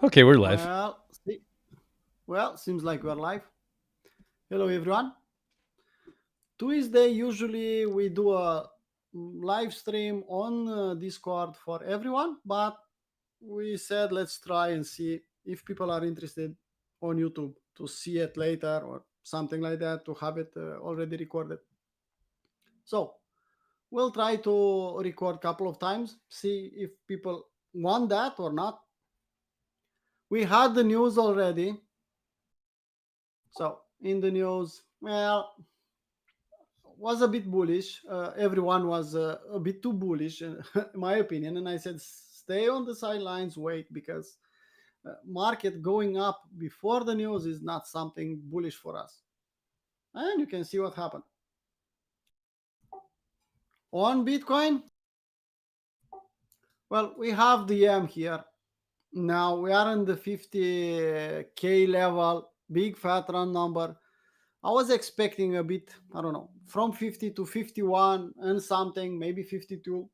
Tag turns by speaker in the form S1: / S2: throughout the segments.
S1: Okay, we're live.
S2: Seems like we're live. Hello, everyone. Tuesday, usually we do a live stream on Discord for everyone, but we said let's try and see if people are interested on YouTube to see it later or something like that to have it already recorded. So we'll try to record a couple of times, see if people want that or not. We had the news already. So in the news, well, was a bit bullish. Everyone was a bit too bullish, in my opinion. And I said, stay on the sidelines, wait, because market going up before the news is not something bullish for us. And you can see what happened. On Bitcoin, well, we have the M here. Now we are in the 50K level, big fat round number. I was expecting a bit, I don't know, from 50 to 51 and something, maybe 52.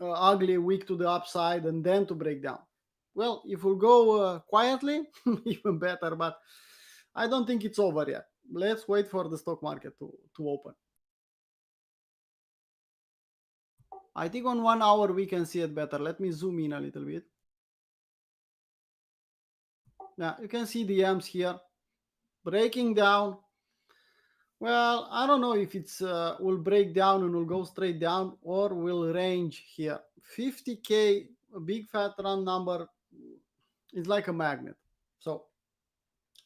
S2: Ugly week to the upside and then to break down. Well, if we'll go quietly, even better, but I don't think it's over yet. Let's wait for the stock market to open. I think on 1 hour we can see it better. Let me zoom in a little bit. Yeah, you can see the M's here breaking down. Well, I don't know if it's will break down and will go straight down or will range here. 50K, a big fat round number, is like a magnet. So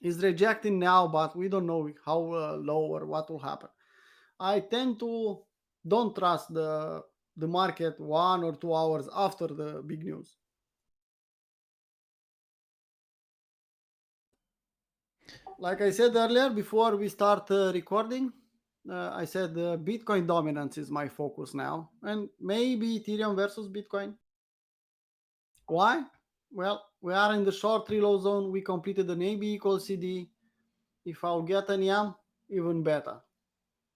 S2: is rejecting now, but we don't know how low or what will happen. I tend to don't trust the market 1 or 2 hours after the big news. Like I said earlier, before we start recording, I said Bitcoin dominance is my focus now, and maybe Ethereum versus Bitcoin. Why? Well, we are in the short reload zone. We completed an AB equals CD. If I'll get an YAM, even better.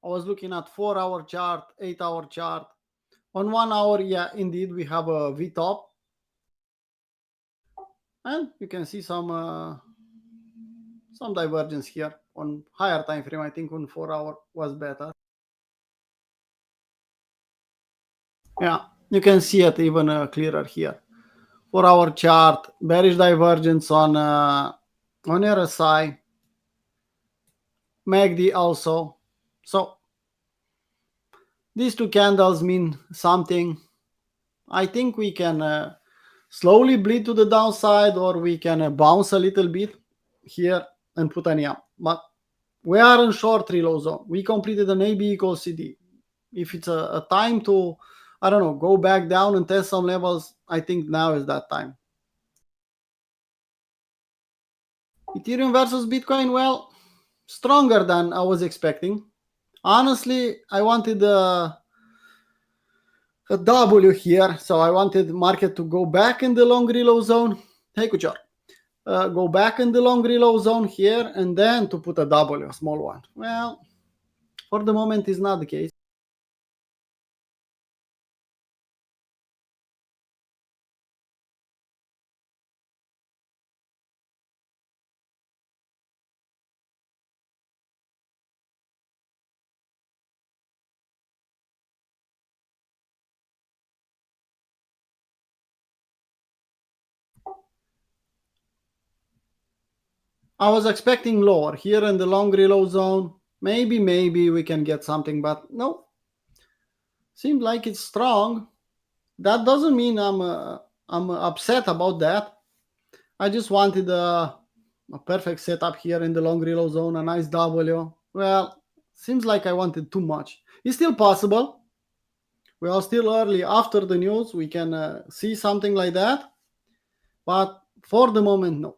S2: I was looking at 4 hour chart, 8 hour chart. On 1 hour, yeah, indeed, we have a V top, and you can see some divergence here on higher time frame. I think on 4 hour was better. Yeah, you can see it even clearer here. 4 hour chart, bearish divergence on RSI, MACD also. So these two candles mean something. I think we can slowly bleed to the downside, or we can bounce a little bit here and put an YAM. But we are in short reload zone. We completed an AB equals CD. If it's a time to, I don't know, go back down and test some levels, I think now is that time. Ethereum versus Bitcoin, well, stronger than I was expecting. Honestly, I wanted a W here, so I wanted market to go back in the long reload zone. Hey, Kuchar. Go back in the long reload zone here and then to put a W, a small one. Well, for the moment is not the case. I was expecting lower here in the long reload zone. Maybe we can get something, but no. Seems like it's strong. That doesn't mean I'm upset about that. I just wanted a perfect setup here in the long reload zone, a nice W. Well, seems like I wanted too much. It's still possible. We are still early after the news. We can see something like that, but for the moment, no.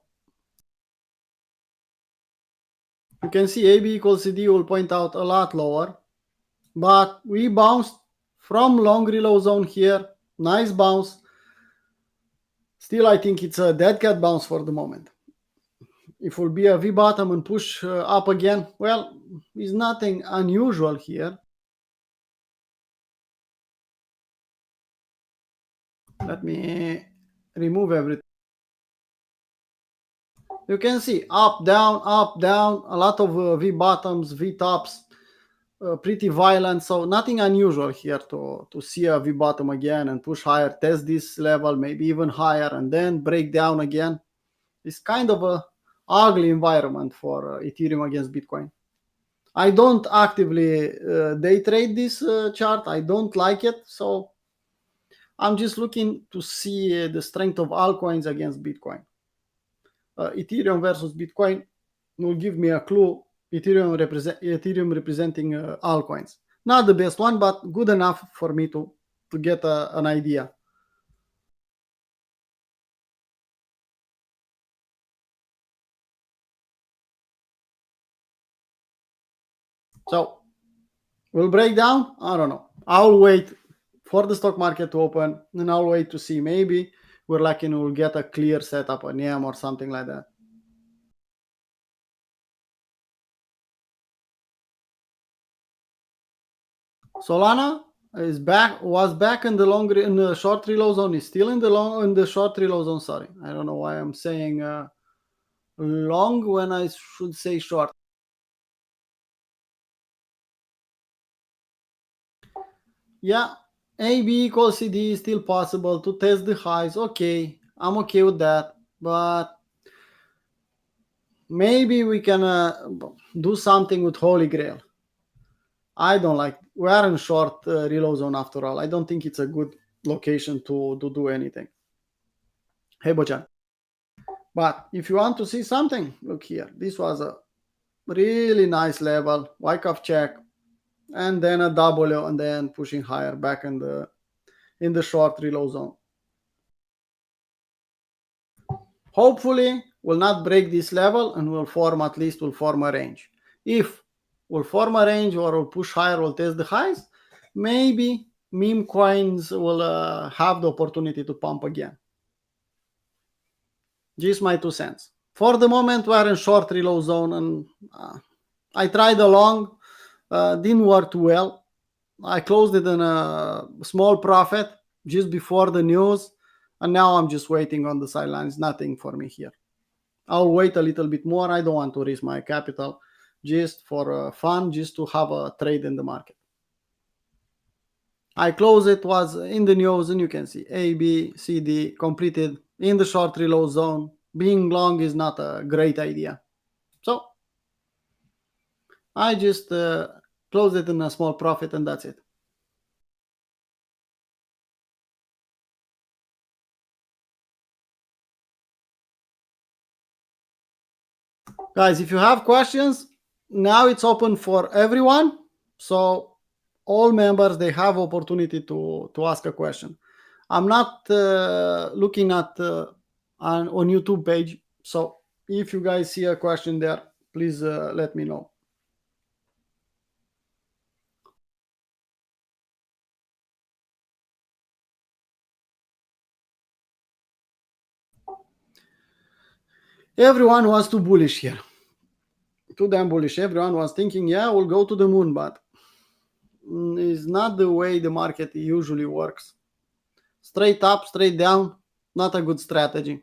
S2: You can see AB equals CD will point out a lot lower, but we bounced from long reload zone here. Nice bounce. Still, I think it's a dead cat bounce for the moment. If it will be a V bottom and push up again, well, it's nothing unusual here. Let me remove everything. You can see up, down, a lot of V bottoms, V tops, pretty violent. So nothing unusual here to see a V bottom again and push higher, test this level, maybe even higher, and then break down again. It's kind of a ugly environment for Ethereum against Bitcoin. I don't actively day trade this chart. I don't like it, so I'm just looking to see the strength of altcoins against Bitcoin. Ethereum versus Bitcoin will give me a clue. Ethereum representing altcoins. Not the best one, but good enough for me to get an idea. So we'll break down. I don't know. I'll wait for the stock market to open, and I'll wait to see. Maybe we're lucky and we'll get a clear setup on EM or something like that. Solana is back, was back in the in the short reload zone. Is still in the short reload zone. Sorry, I don't know why I'm saying long when I should say short. Yeah, AB equals CD is still possible to test the highs. Okay, I'm okay with that, but maybe we can do something with Holy Grail. I don't like. We are in short reload zone after all. I don't think it's a good location to do anything. Hey, Bochan. But if you want to see something, look here. This was a really nice level. Wyckoff check, and then a W, and then pushing higher back in the short reload zone. Hopefully, will not break this level and will form at least will form a range. If will form a range or will push higher, will test the highs, maybe meme coins will have the opportunity to pump again. Just my 2 cents. For the moment, we're in short reload zone, and I tried a long, didn't work too well. I closed it in a small profit just before the news, and now I'm just waiting on the sidelines. Nothing for me here. I'll wait a little bit more. I don't want to risk my capital just for fun, just to have a trade in the market. I closed it, was in the news, and you can see A, B, C, D completed in the short reload zone. Being long is not a great idea. So I just closed it in a small profit, and that's it. Guys, if you have questions, now it's open for everyone. So all members, they have opportunity to ask a question. I'm not looking at on YouTube page. So if you guys see a question there, please let me know. Everyone was too bullish here. Too damn bullish. Everyone was thinking, yeah, we'll go to the moon, but it's not the way the market usually works. Straight up, straight down, not a good strategy.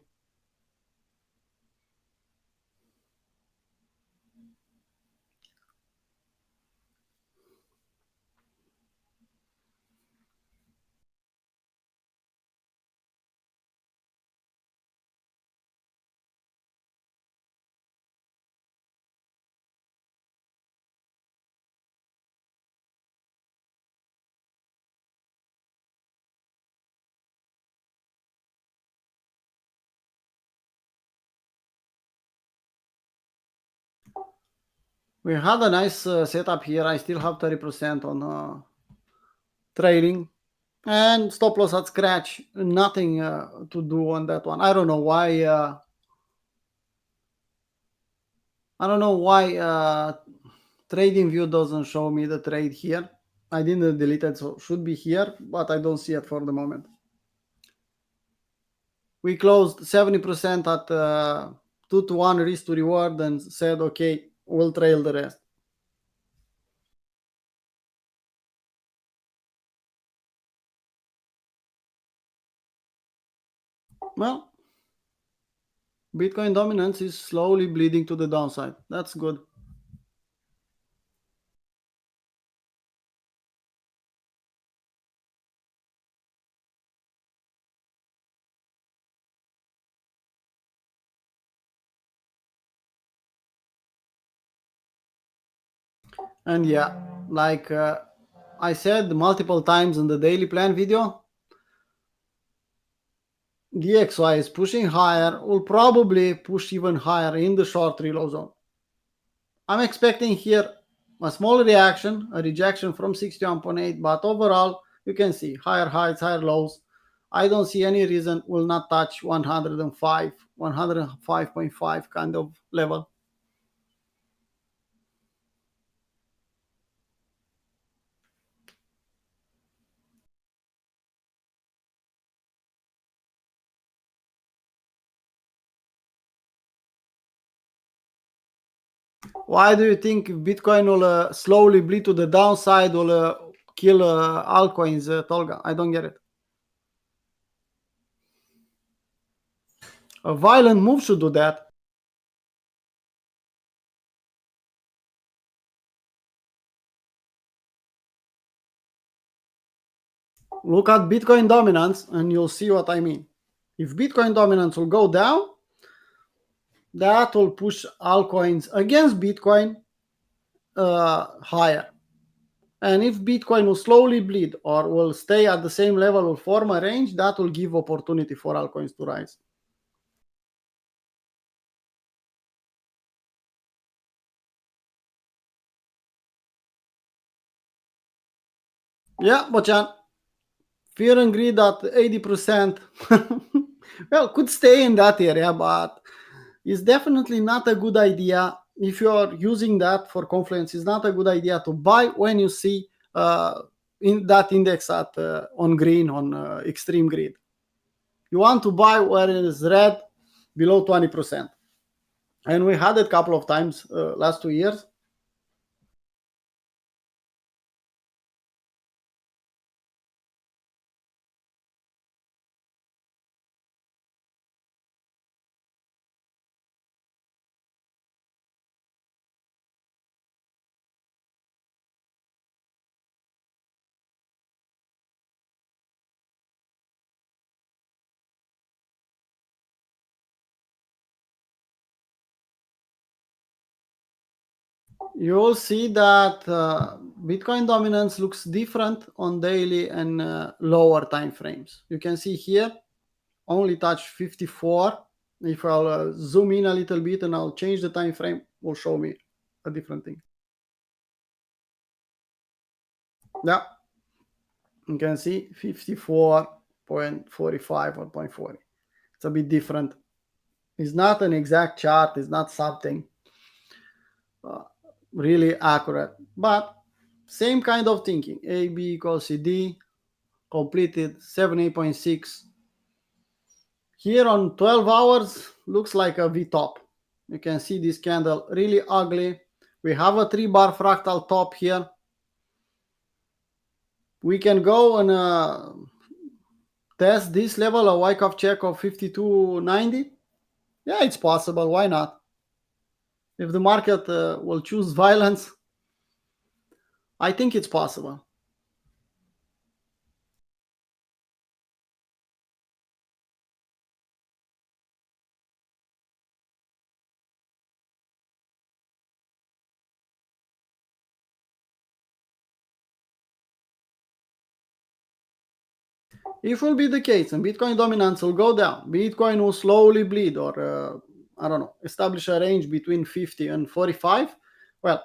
S2: We had a nice setup here. I still have 30% on trading, and stop loss at scratch. Nothing to do on that one. I don't know why. I don't know why trading view doesn't show me the trade here. I didn't delete it, so it should be here, but I don't see it for the moment. We closed 70% at 2 to 1 risk to reward and said, okay, we'll trail the rest. Well, Bitcoin dominance is slowly bleeding to the downside. That's good. And yeah, like I said multiple times in the daily plan video, DXY is pushing higher, will probably push even higher in the short reload zone. I'm expecting here a small reaction, a rejection from 61.8, but overall, you can see higher highs, higher lows. I don't see any reason will not touch 105, 105.5 kind of level. Why do you think Bitcoin will slowly bleed to the downside, will kill altcoins, Tolga? I don't get it. A violent move should do that. Look at Bitcoin dominance and you'll see what I mean. If Bitcoin dominance will go down, that will push altcoins against Bitcoin higher. And if Bitcoin will slowly bleed or will stay at the same level or form a range, that will give opportunity for altcoins to rise. Yeah, Bochan, fear and greed at 80%. Well, could stay in that area, but it's definitely not a good idea. If you're using that for confluence, it's not a good idea to buy when you see in that index at on green, on extreme greed. You want to buy where it is red below 20%. And we had it a couple of times last 2 years. You will see that Bitcoin dominance looks different on daily and lower time frames. You can see here only touch 54. If I'll zoom in a little bit and I'll change the time frame, will show me a different thing. Yeah, you can see 54.45 or 0.40. It's a bit different. It's not an exact chart. It's not something uh, really accurate, but same kind of thinking. AB equals CD, completed 78.6. Here on 12 hours, looks like a V top. You can see this candle really ugly. We have a 3-bar fractal top here. We can go and test this level, a Wyckoff check of 52.90. Yeah, it's possible. Why not? If the market will choose violence, I think it's possible. If will be the case and Bitcoin dominance will go down, Bitcoin will slowly bleed or I don't know, establish a range between 50 and 45. Well,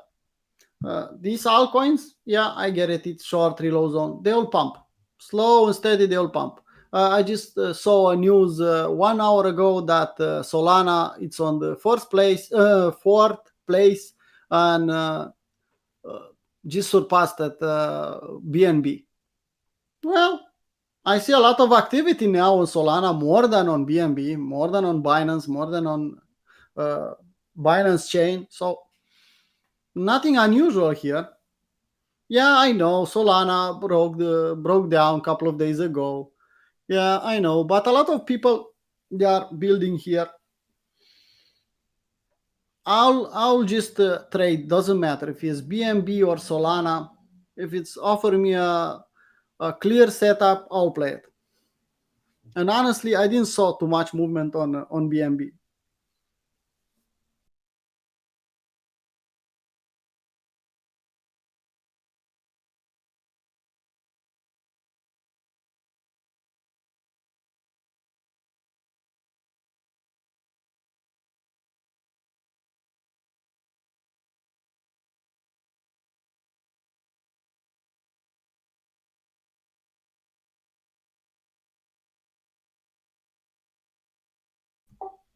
S2: these altcoins, yeah, I get it. It's short reload zone. They will pump slow and steady. They will pump. I just saw a news 1 hour ago that Solana it's on the fourth place, and uh, just surpassed at BNB. Well, I see a lot of activity now on Solana, more than on BNB, more than on Binance, more than on uh, Binance chain. So nothing unusual here. Yeah, I know Solana broke down a couple of days ago. Yeah, I know, but a lot of people they are building here I'll just trade. Doesn't matter if it's BNB or Solana. If it's offering me a clear setup, I'll play it. And honestly, I didn't saw too much movement on BNB.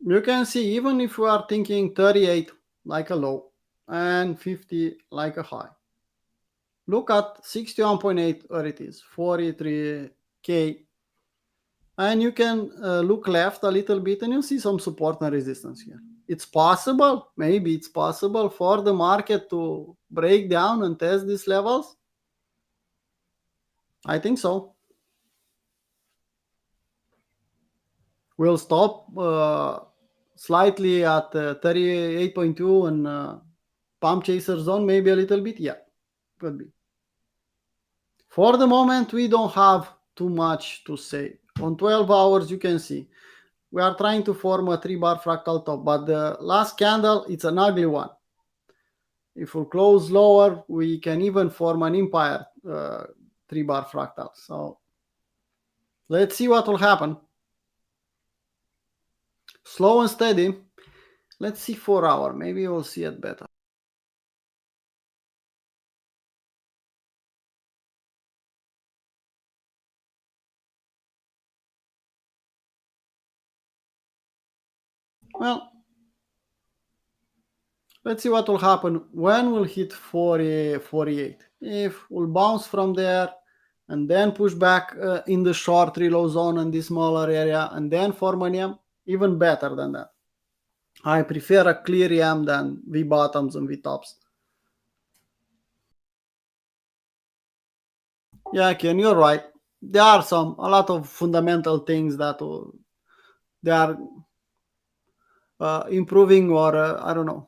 S2: You can see even if we are thinking 38 like a low and 50 like a high. Look at 61.8 where it is, 43K. And you can look left a little bit and you see some support and resistance here. It's possible, maybe it's possible for the market to break down and test these levels. I think so. We'll stop slightly at 38.2 and pump chaser zone, maybe a little bit. Yeah, could be. For the moment, we don't have too much to say. On 12 hours, you can see we are trying to form a 3-bar fractal top, but the last candle, it's an ugly one. If we close lower, we can even form an empire 3-bar fractal. So let's see what will happen. Slow and steady. Let's see 4 hour. Maybe we'll see it better. Well, let's see what will happen when we'll hit 40, 48. If we'll bounce from there and then push back in the short reload zone in this smaller area and then form an EM, even better than that. I prefer a clear EM than V bottoms and V tops. Yeah, Ken, you're right. There are a lot of fundamental things that they are improving or I don't know,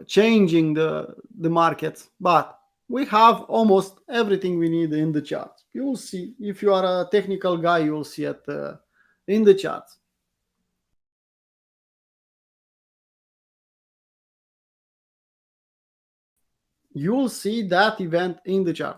S2: changing the markets, but we have almost everything we need in the charts. You will see if you are a technical guy, you will see it in the charts. You will see that event in the chart.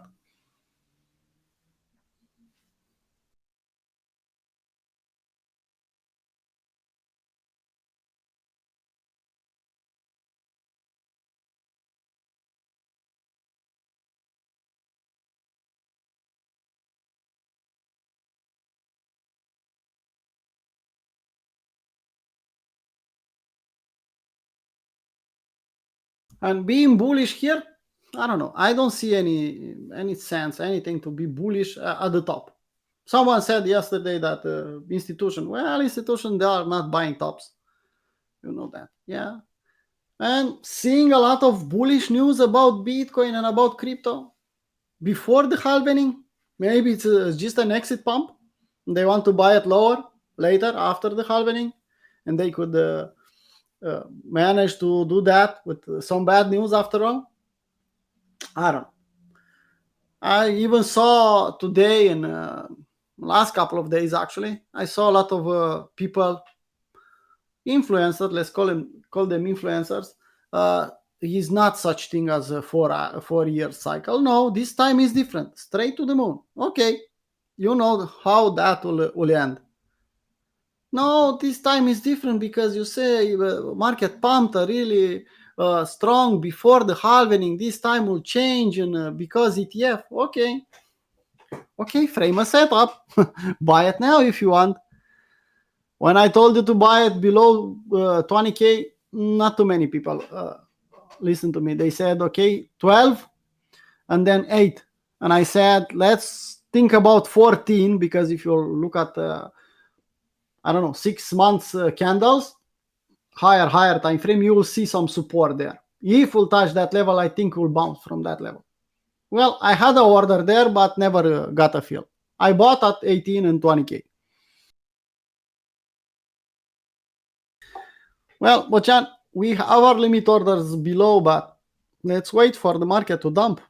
S2: And being bullish here, I don't know. I don't see any sense, anything to be bullish at the top. Someone said yesterday that institution, they are not buying tops. You know that, yeah. And seeing a lot of bullish news about Bitcoin and about crypto before the halvening. Maybe it's just an exit pump. They want to buy it lower later after the halvening, and they could manage to do that with some bad news after all. I don't know. I even saw today in last couple of days actually. I saw a lot of people, influencers. Let's call them influencers. Uh, is not such thing as a 4 year cycle. No, this time is different. Straight to the moon. Okay, you know how that will end. No, this time is different because you say market pumped really strong before the halvening. This time will change and because ETF. Okay, frame a setup. Buy it now if you want. When I told you to buy it below 20K, not too many people listened to me. They said, okay, 12 and then 8. And I said, let's think about 14 because if you look at I don't know, 6 months candles, higher time frame, you will see some support there. If we'll touch that level, I think we'll bounce from that level. Well, I had an order there, but never got a fill. I bought at 18 and 20K. Well, Bochan, we have our limit orders below, but let's wait for the market to dump.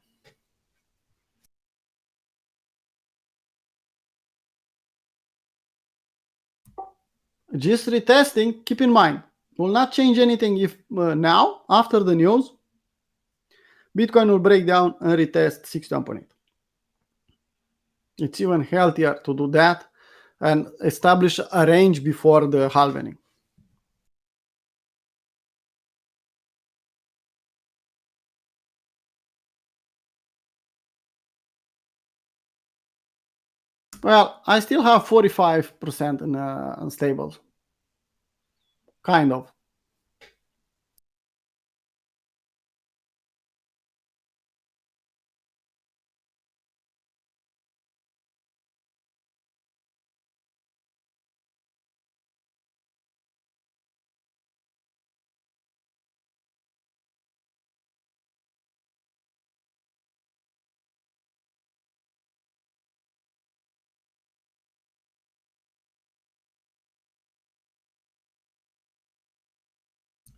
S2: Just retesting, keep in mind, will not change anything if now, after the news, Bitcoin will break down and retest 61.8. It's even healthier to do that and establish a range before the halvening. Well, I still have 45% in unstable. Kind of.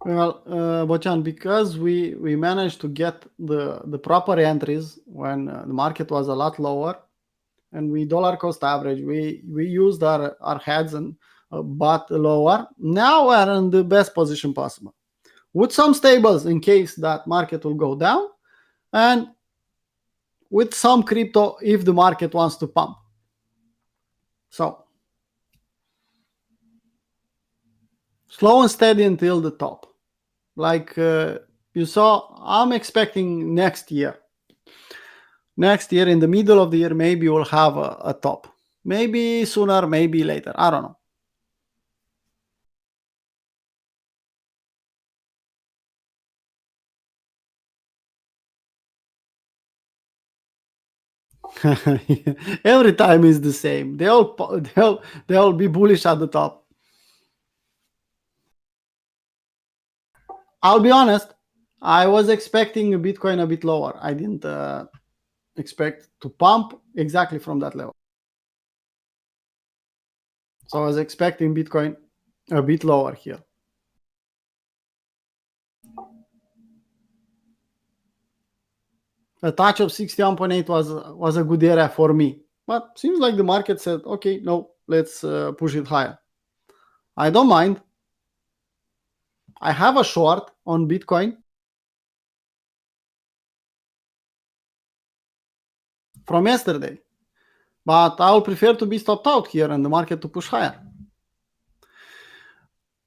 S2: Well, Bochan, because we managed to get the proper entries when the market was a lot lower, and we dollar cost average, we used our heads and bought lower. Now we're in the best position possible, with some stables in case that market will go down, and with some crypto if the market wants to pump. So slow and steady until the top. Like you saw, I'm expecting next year. Next year, in the middle of the year, maybe we'll have a top. Maybe sooner, maybe later. I don't know. Every time is the same. They all be bullish at the top. I'll be honest. I was expecting Bitcoin a bit lower. I didn't expect to pump exactly from that level. So I was expecting Bitcoin a bit lower here. A touch of 61.8 was a good area for me. But seems like the market said, okay, no, let's push it higher. I don't mind. I have a short on Bitcoin from yesterday, but I would prefer to be stopped out here and the market to push higher.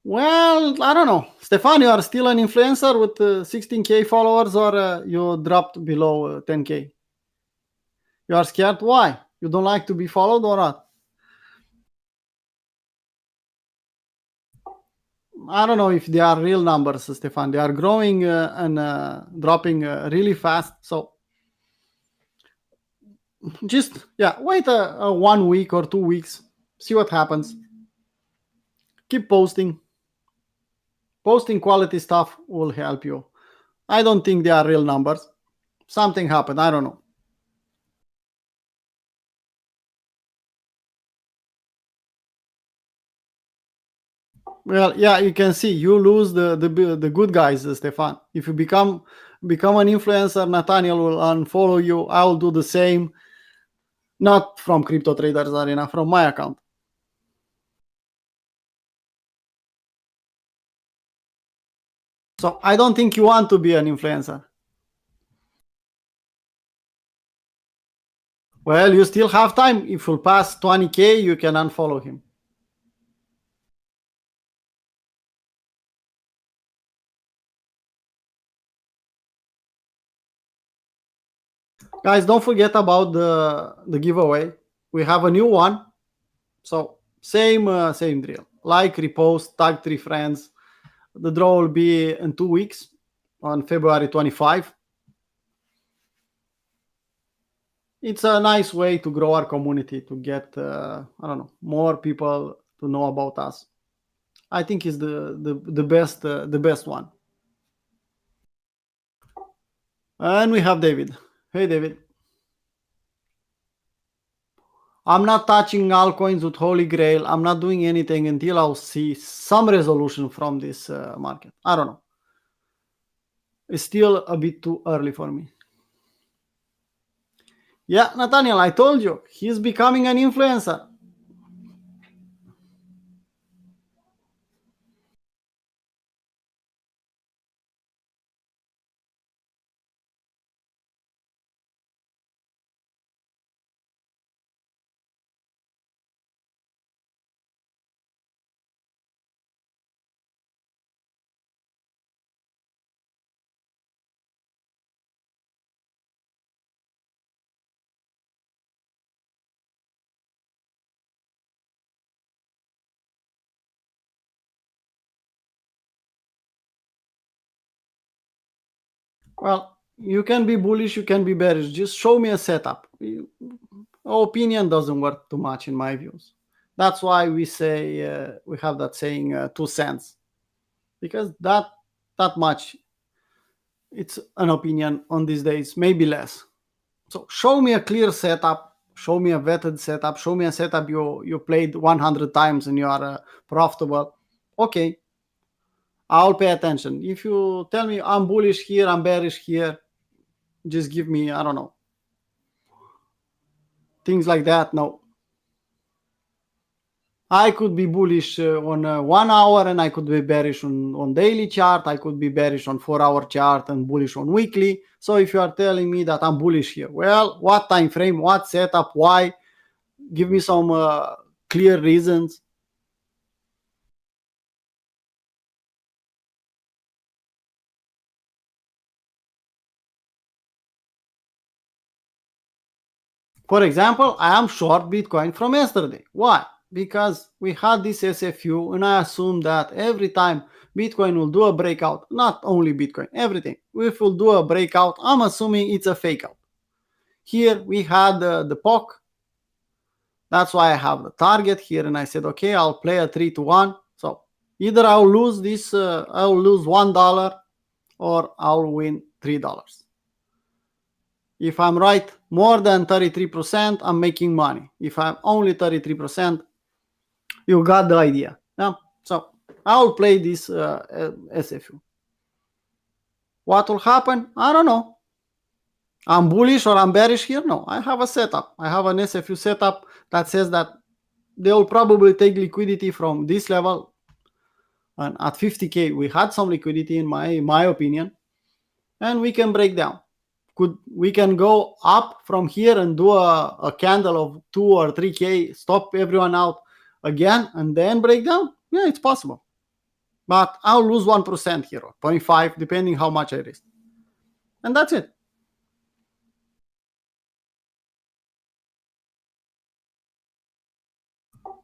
S2: Well, I don't know. Stefan, you are still an influencer with 16K followers, or you dropped below 10K? You are scared? Why? You don't like to be followed or what? I don't know if they are real numbers, Stefan. They are growing and dropping really fast. So just, yeah, wait a 1 week or 2 weeks, see what happens. Keep posting. Posting quality stuff will help you. I don't think they are real numbers. Something happened. I don't know. Well, yeah, you can see you lose the good guys, Stefan. If you become an influencer, Nathaniel will unfollow you. I will do the same. Not from Crypto Traders Arena, from my account. So I don't think you want to be an influencer. Well, you still have time. If you pass 20K, you can unfollow him. Guys, don't forget about the giveaway. We have a new one. So same drill. Like, repost, tag 3 friends. The draw will be in 2 weeks on February 25. It's a nice way to grow our community, to get I don't know, more people to know about us. I think it's the best one. And we have David. Hey, David. I'm not touching altcoins with Holy Grail. I'm not doing anything until I'll see some resolution from this market. I don't know. It's still a bit too early for me. Yeah, Nathaniel, I told you, he's becoming an influencer. Well, you can be bullish, you can be bearish. Just show me a setup. Opinion doesn't work too much in my views. That's why we say we have that saying 2 cents, because that much it's an opinion on these days, maybe less. So show me a clear setup, show me a vetted setup, show me a setup you played 100 times and you are profitable. Okay, I'll pay attention. If you tell me I'm bullish here, I'm bearish here, just give me, I don't know, things like that. No, I could be bullish on 1 hour and I could be bearish on daily chart. I could be bearish on 4 hour chart and bullish on weekly. So if you are telling me that I'm bullish here, well, what time frame, what setup, why? Give me some clear reasons. For example, I am short Bitcoin from yesterday. Why? Because we had this SFU and I assume that every time Bitcoin will do a breakout, not only Bitcoin, everything, if we'll do a breakout, I'm assuming it's a fake out. Here we had the POC. That's why I have the target here and I said, okay, I'll play a 3 to 1. So either I'll lose this, I'll lose $1 or I'll win $3. If I'm right more than 33%, I'm making money. If I'm only 33%, you got the idea. Yeah? So I'll play this SFU. What will happen? I don't know. I'm bullish or I'm bearish here? No, I have a setup. I have an SFU setup that says that they will probably take liquidity from this level. And at 50K, we had some liquidity in my opinion, and we can break down. We can go up from here and do a candle of 2 or 3K, stop everyone out again, and then break down? Yeah, it's possible. But I'll lose 1% here, or 0.5, depending how much I risk. And that's it.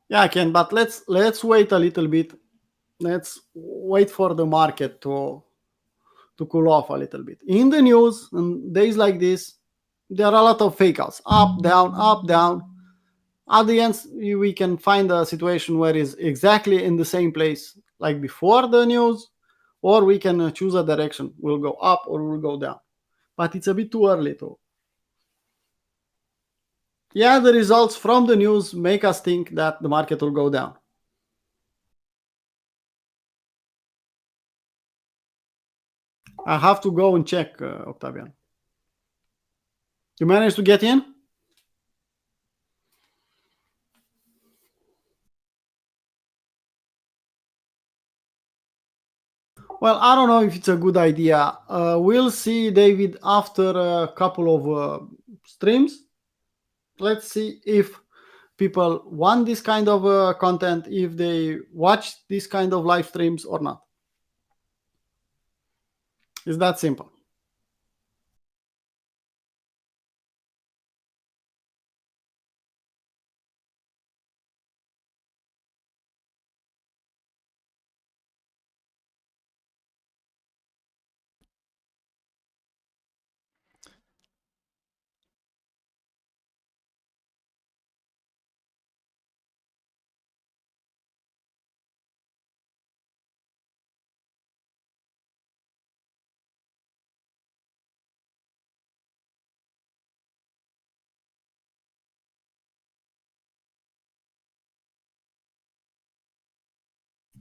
S2: Yeah, I can, but let's wait a little bit. Let's wait for the market to cool off a little bit. In the news, on days like this, there are a lot of fake outs, up, down, up, down. At the end, we can find a situation where it's exactly in the same place like before the news, or we can choose a direction. We'll go up or we'll go down. But it's a bit too early to. Yeah, the results from the news make us think that the market will go down. I have to go and check, Octavian. You managed to get in? Well, I don't know if it's a good idea. We'll see, David, after a couple of streams. Let's see if people want this kind of content, if they watch this kind of live streams or not. It's that simple.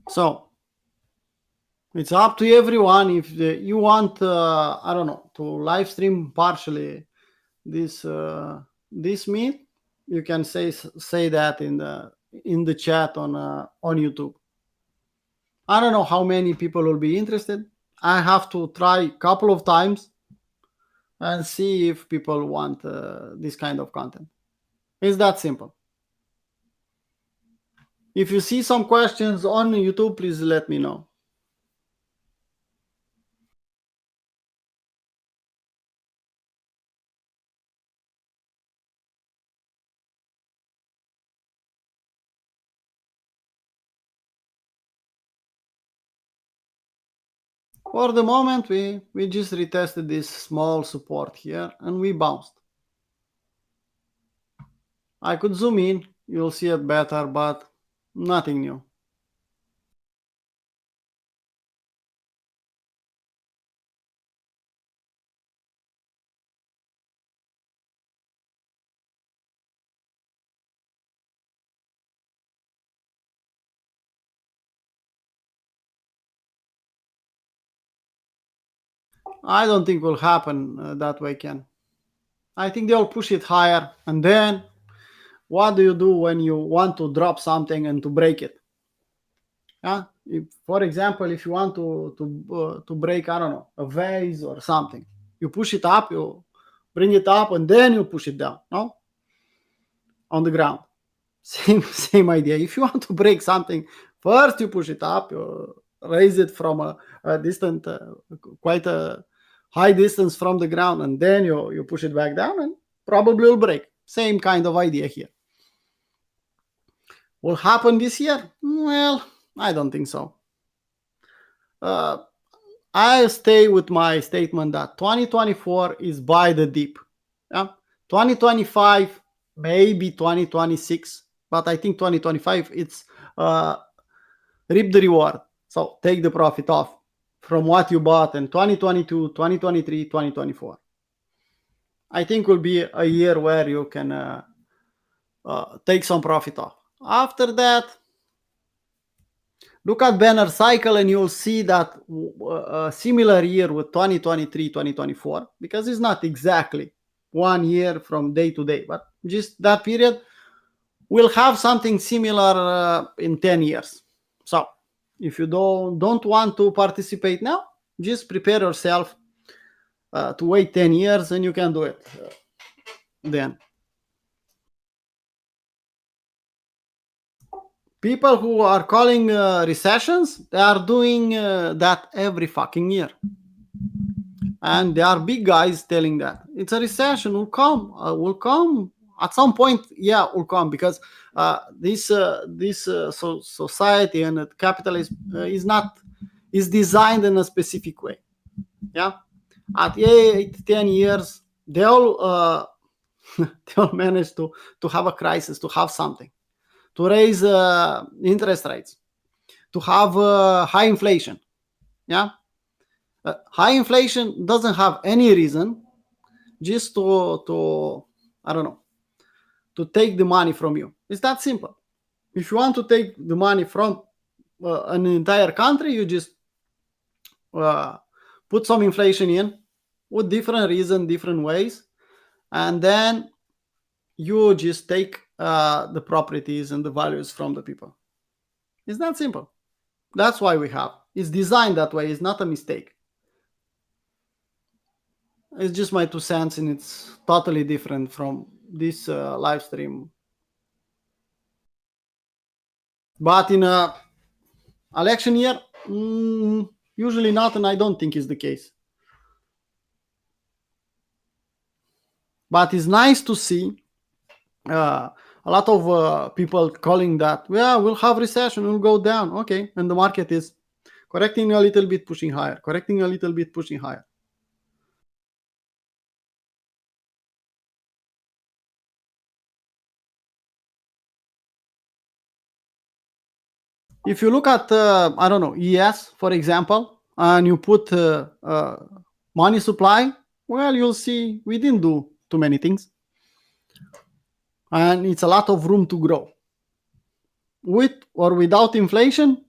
S2: So it's up to everyone. If you want, I don't know, to live stream partially this meet, you can say that in the chat on YouTube. I don't know how many people will be interested. I have to try a couple of times and see if people want this kind of content. It's that simple. If you see some questions on YouTube, please let me know. For the moment, we just retested this small support here and we bounced. I could zoom in, you'll see it better, but nothing new. I don't think will happen that way, Ken. I think they'll push it higher, and then what do you do when you want to drop something and to break it? Yeah, for example, if you want to break, I don't know, a vase or something, you push it up, you bring it up, and then you push it down, no, on the ground. Same idea. If you want to break something, first you push it up, you raise it from a distant, quite a high distance from the ground, and then you push it back down, and probably will break. Same kind of idea here. Will happen this year? Well, I don't think so. I stay with my statement that 2024 is by the dip. Yeah? 2025, maybe 2026, but I think 2025 it's reap the reward. So take the profit off from what you bought in 2022, 2023, 2024. I think will be a year where you can take some profit off. After that, look at banner cycle and you'll see that a similar year with 2023, 2024, because it's not exactly 1 year from day to day, but just that period will have something similar in 10 years. So if you don't want to participate now, just prepare yourself to wait 10 years and you can do it then. People who are calling recessions, they are doing that every fucking year. And there are big guys telling that it's a recession will come at some point. Yeah, will come because this society and capitalism is designed in a specific way. Yeah, at 8-10 years they'll they'll manage to have a crisis, to have something, to raise interest rates, to have high inflation. Yeah, high inflation doesn't have any reason, just to I don't know, to take the money from you. It's that simple. If you want to take the money from an entire country, you just put some inflation in with different reason, different ways, and then you just take the properties and the values from the people. It's that simple. That's why we have. It's designed that way. It's not a mistake. It's just my 2 cents, and it's totally different from this live stream. But in a election year, usually not, and I don't think is the case. But it's nice to see a lot of people calling that, yeah, we'll have recession, we'll go down. Okay, and the market is correcting a little bit, pushing higher, correcting a little bit, pushing higher. If you look at, I don't know, ES, for example, and you put money supply, well, you'll see we didn't do too many things. And it's a lot of room to grow. With or without inflation,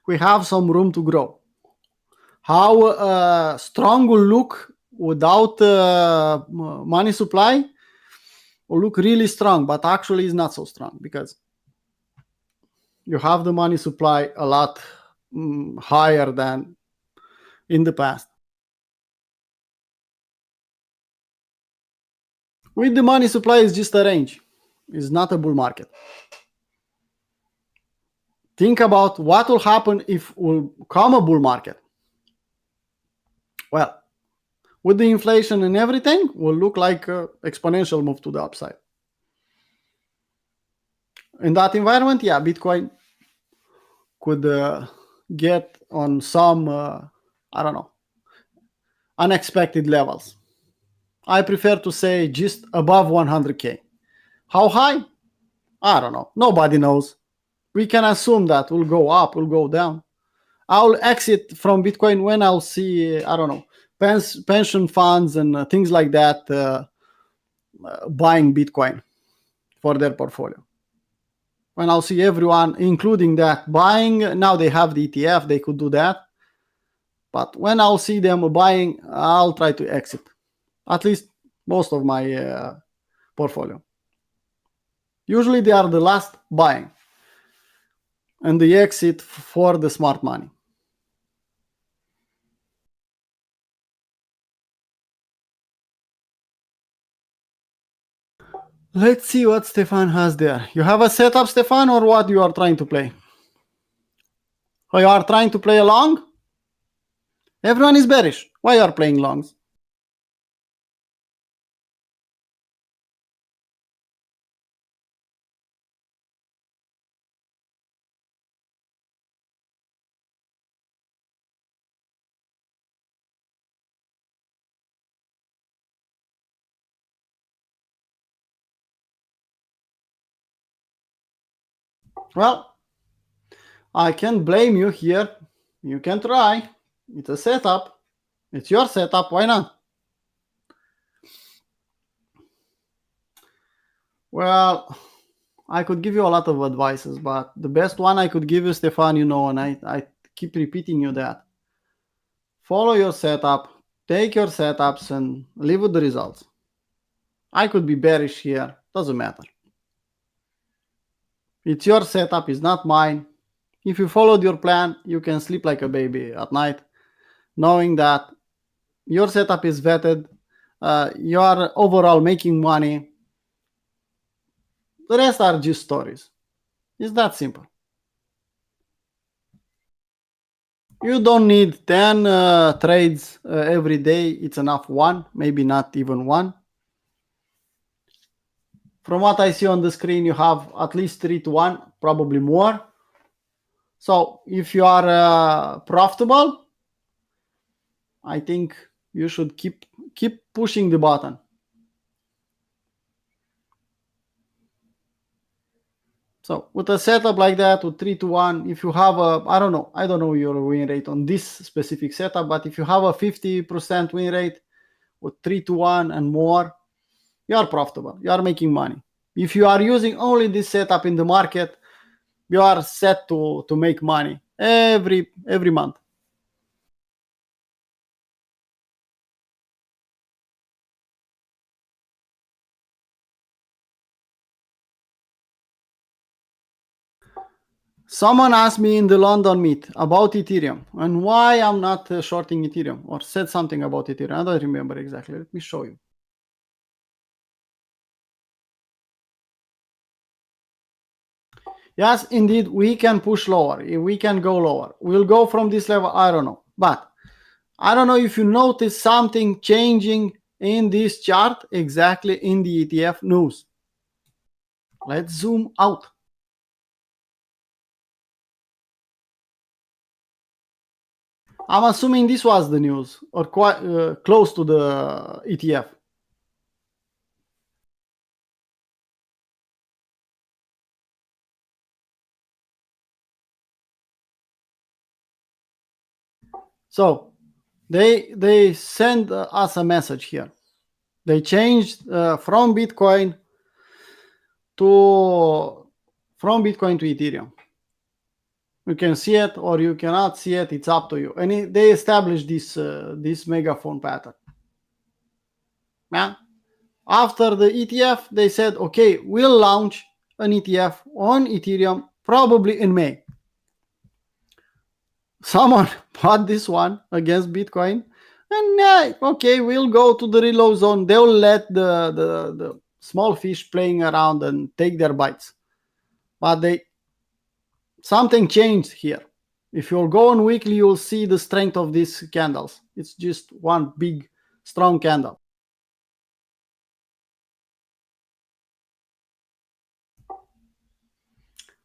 S2: we have some room to grow. How strong will look without money supply will look really strong, but actually is not so strong because you have the money supply a lot higher than in the past. With the money supply is just a range. It's not a bull market. Think about what will happen if will come a bull market. Well, with the inflation and everything, will look like an exponential move to the upside. In that environment, yeah, Bitcoin could get on some, I don't know, unexpected levels. I prefer to say just above 100K. How high? I don't know. Nobody knows. We can assume that will go up, will go down. I'll exit from Bitcoin when I'll see, I don't know, pension funds and things like that buying Bitcoin for their portfolio. When I'll see everyone, including that, buying, now they have the ETF, they could do that. But when I'll see them buying, I'll try to exit. At least most of my portfolio. Usually they are the last buying. And the exit for the smart money. Let's see what Stefan has there. You have a setup, Stefan, or what you are trying to play? Or you are trying to play along? Everyone is bearish. Why you are playing longs? Well, I can't blame you here. You can try. It's a setup. It's your setup. Why not? Well, I could give you a lot of advices, but the best one I could give you, Stefan, you know, and I keep repeating you that. Follow your setup, take your setups, and live with the results. I could be bearish here. Doesn't matter. It's your setup, it's not mine. If you followed your plan, you can sleep like a baby at night, knowing that your setup is vetted, you are overall making money. The rest are just stories. It's that simple. You don't need 10 trades every day. It's enough one, maybe not even one. From what I see on the screen, you have at least 3 to 1, probably more. So if you are profitable, I think you should keep pushing the button. So with a setup like that, with 3 to 1, if you have a, I don't know your win rate on this specific setup, but if you have a 50% win rate with 3 to 1 and more, you are profitable. You are making money. If you are using only this setup in the market, you are set to make money every month. Someone asked me in the London meet about Ethereum and why I'm not shorting Ethereum, or said something about Ethereum. I don't remember exactly. Let me show you. Yes, indeed, we can push lower. We can go lower. We'll go from this level, I don't know. But I don't know if you notice something changing in this chart exactly in the ETF news. Let's zoom out. I'm assuming this was the news, or quite close to the ETF. So they send us a message here. They changed from Bitcoin to Ethereum. You can see it or you cannot see it. It's up to you. And they established this megaphone pattern. Yeah. After the ETF, they said, okay, we'll launch an ETF on Ethereum probably in May. Someone bought this one against Bitcoin, and okay, we'll go to the reload zone. They'll let the small fish playing around and take their bites. But something changed here. If you'll go on weekly, you'll see the strength of these candles. It's just one big, strong candle.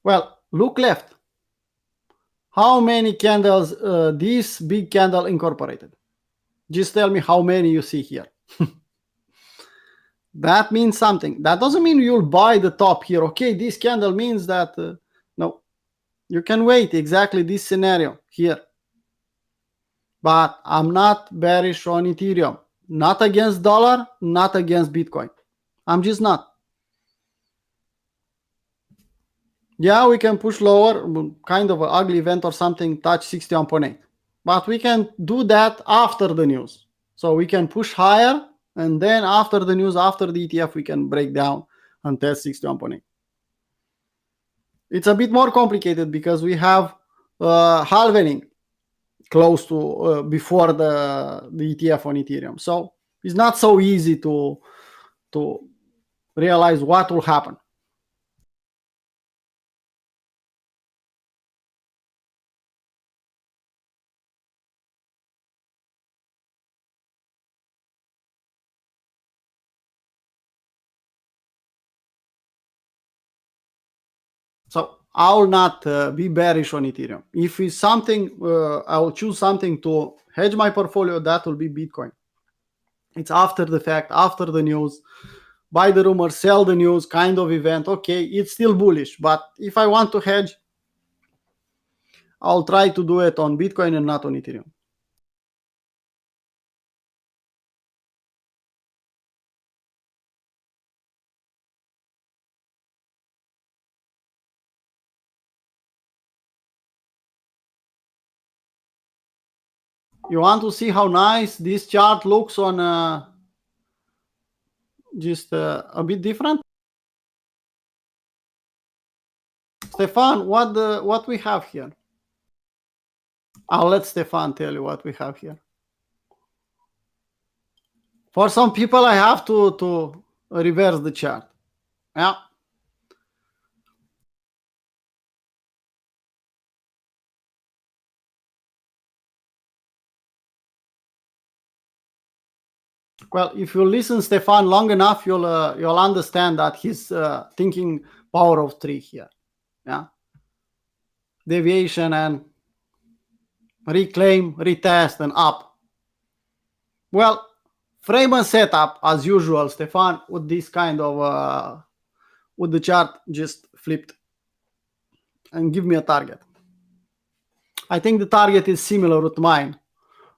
S2: Well, look left. How many candles this big candle incorporated? Just tell me how many you see here. That means something. That doesn't mean you'll buy the top here. Okay, this candle means that, no. You can wait exactly this scenario here. But I'm not bearish on Ethereum. Not against dollar, not against Bitcoin. I'm just not. Yeah, we can push lower, kind of an ugly event or something, touch 61.8. But we can do that after the news. So we can push higher, and then after the news, after the ETF, we can break down and test 61.8. It's a bit more complicated because we have halvening close to before the ETF on Ethereum. So it's not so easy to realize what will happen. So I will not be bearish on Ethereum. If it's something, I will choose something to hedge my portfolio, that will be Bitcoin. It's after the fact, after the news, buy the rumor, sell the news kind of event. Okay, it's still bullish. But if I want to hedge, I'll try to do it on Bitcoin and not on Ethereum. You want to see how nice this chart looks on just a bit different? Stefan, what we have here? I'll let Stefan tell you what we have here. For some people, I have to reverse the chart. Yeah. Well, if you listen Stefan long enough, you'll understand that he's thinking power of 3 here. Yeah. Deviation and reclaim, retest, and up. Well, frame and setup as usual, Stefan, with this kind of with the chart just flipped and give me a target. I think the target is similar with mine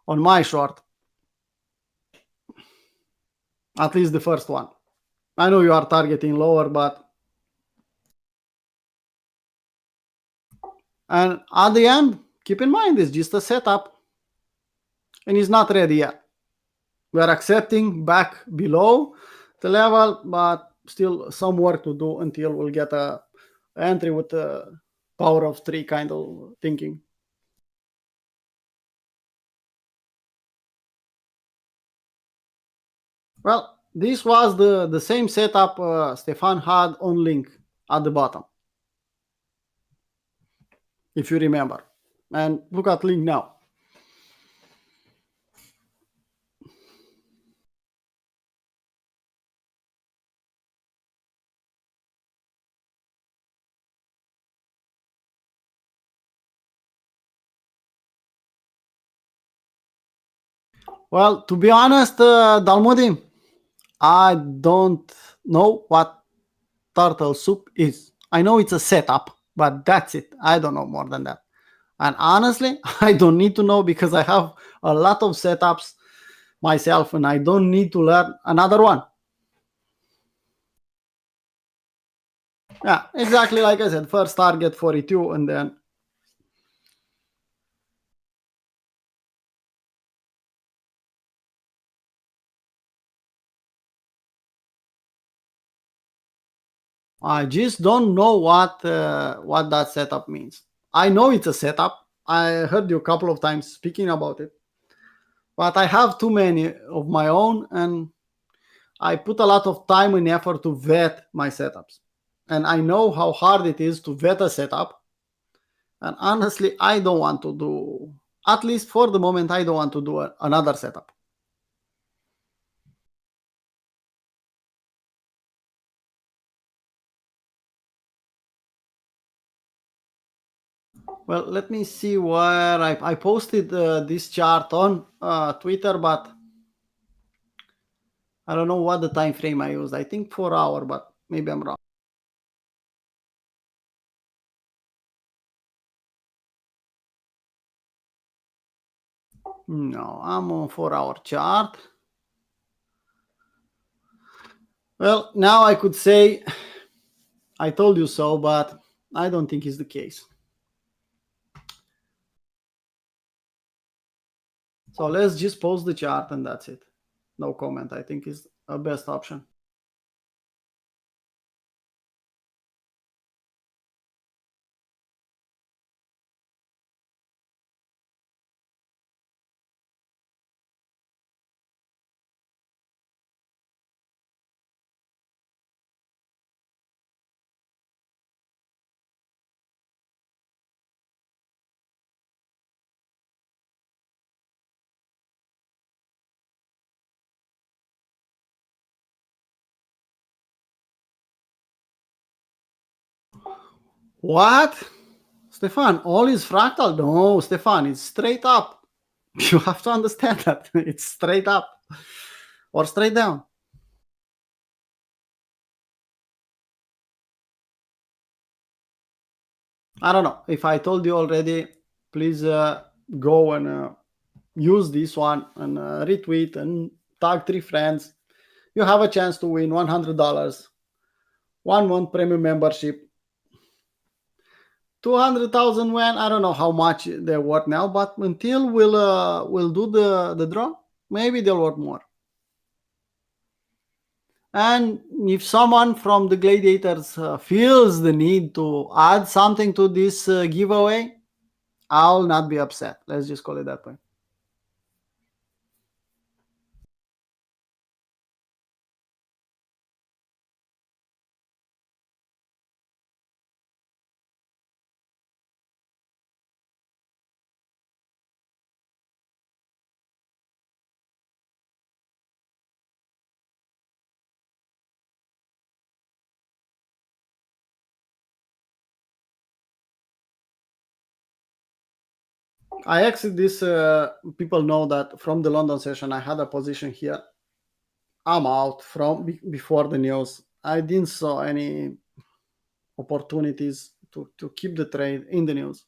S2: on my short. At least the first one. I know you are targeting lower, but and at the end, keep in mind it's just a setup and it's not ready yet. We are accepting back below the level, but still some work to do until we'll get a entry with the power of 3 kind of thinking. Well, this was the same setup Stefan had on Link at the bottom, if you remember. And look at Link now. Well, to be honest, Dalmudi, I don't know what turtle soup is. I know it's a setup, but that's it. I don't know more than that. And honestly, I don't need to know because I have a lot of setups myself and I don't need to learn another one. Yeah, exactly like I said, first target 42 and then I just don't know what that setup means. I know it's a setup. I heard you a couple of times speaking about it, but I have too many of my own, and I put a lot of time and effort to vet my setups. And I know how hard it is to vet a setup. And honestly, I don't want to do, at least for the moment, I don't want to do another setup. Well, let me see where I posted this chart on Twitter, but I don't know what the time frame I used. I think 4 hour, but maybe I'm wrong. No, I'm on 4 hour chart. Well, now I could say I told you so, but I don't think it's the case. So let's just post the chart and that's it. No comment. I think is a best option. What? Stefan, all is fractal? No, Stefan, it's straight up. You have to understand that. It's straight up or straight down. I don't know. If I told you already, please go and use this one and retweet and tag 3 friends. You have a chance to win $100, 1 month premium membership, 200,000 when I don't know how much they're worth now, but until we'll do the draw, maybe they'll worth more. And if someone from the gladiators feels the need to add something to this giveaway, I'll not be upset. Let's just call it that way. I actually this people know that from the London session I had a position here. I'm out from before the news. I didn't saw any opportunities to keep the trade in the news.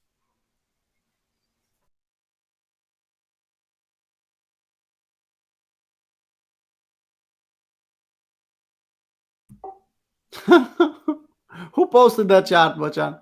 S2: Who posted that chart, Bachan?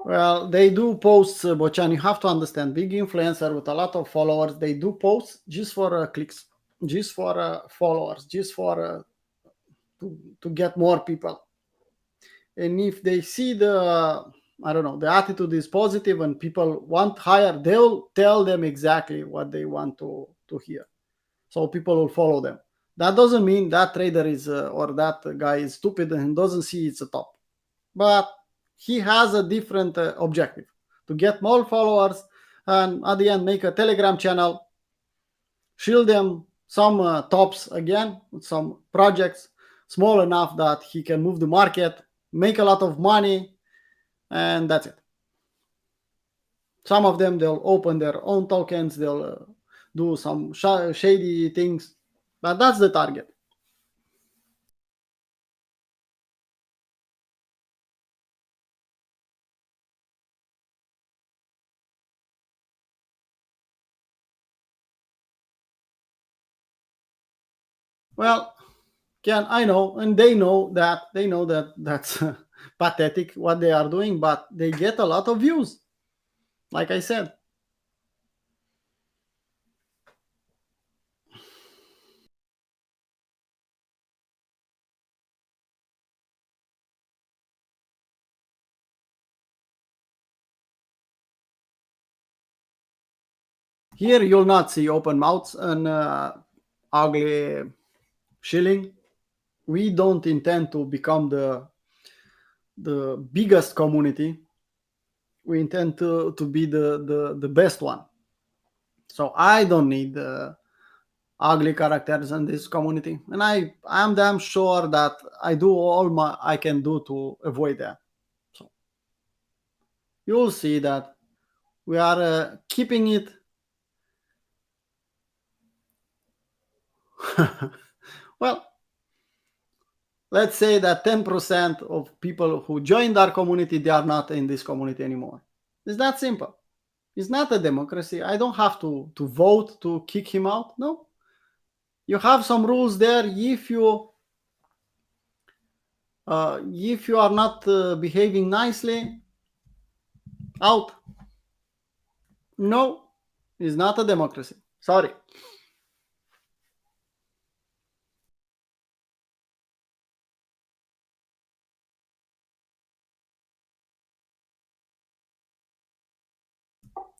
S2: Well, they do posts, Bochan. You have to understand, big influencer with a lot of followers, they do posts just for clicks, just for followers, just for to get more people. And if they see I don't know, the attitude is positive and people want higher, they'll tell them exactly what they want to hear. So people will follow them. That doesn't mean that trader is or that guy is stupid and doesn't see it's a top. But he has a different objective to get more followers and at the end make a Telegram channel, shield them some tops again, some projects small enough that he can move the market, make a lot of money, and that's it. Some of them they'll open their own tokens, they'll do some shady things, but that's the target. Well, Ken, I know, and they know that that's pathetic what they are doing, but they get a lot of views. Like I said, here you'll not see open mouths and ugly shilling. We don't intend to become the biggest community. We intend to be the best one. So I don't need ugly characters in this community, and I'm damn sure that I do all my I can do to avoid that. So you'll see that we are keeping it. Well, let's say that 10% of people who joined our community, they are not in this community anymore. It's that simple. It's not a democracy. I don't have to vote to kick him out. No, you have some rules there. If you are not behaving nicely, out. No, it's not a democracy. Sorry.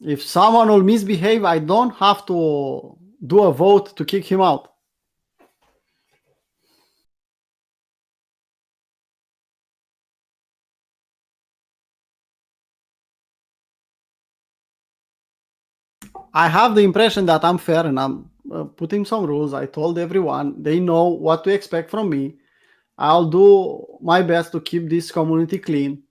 S2: If someone will misbehave, I don't have to do a vote to kick him out. I have the impression that I'm fair and I'm putting some rules. I told everyone they know what to expect from me. I'll do my best to keep this community clean.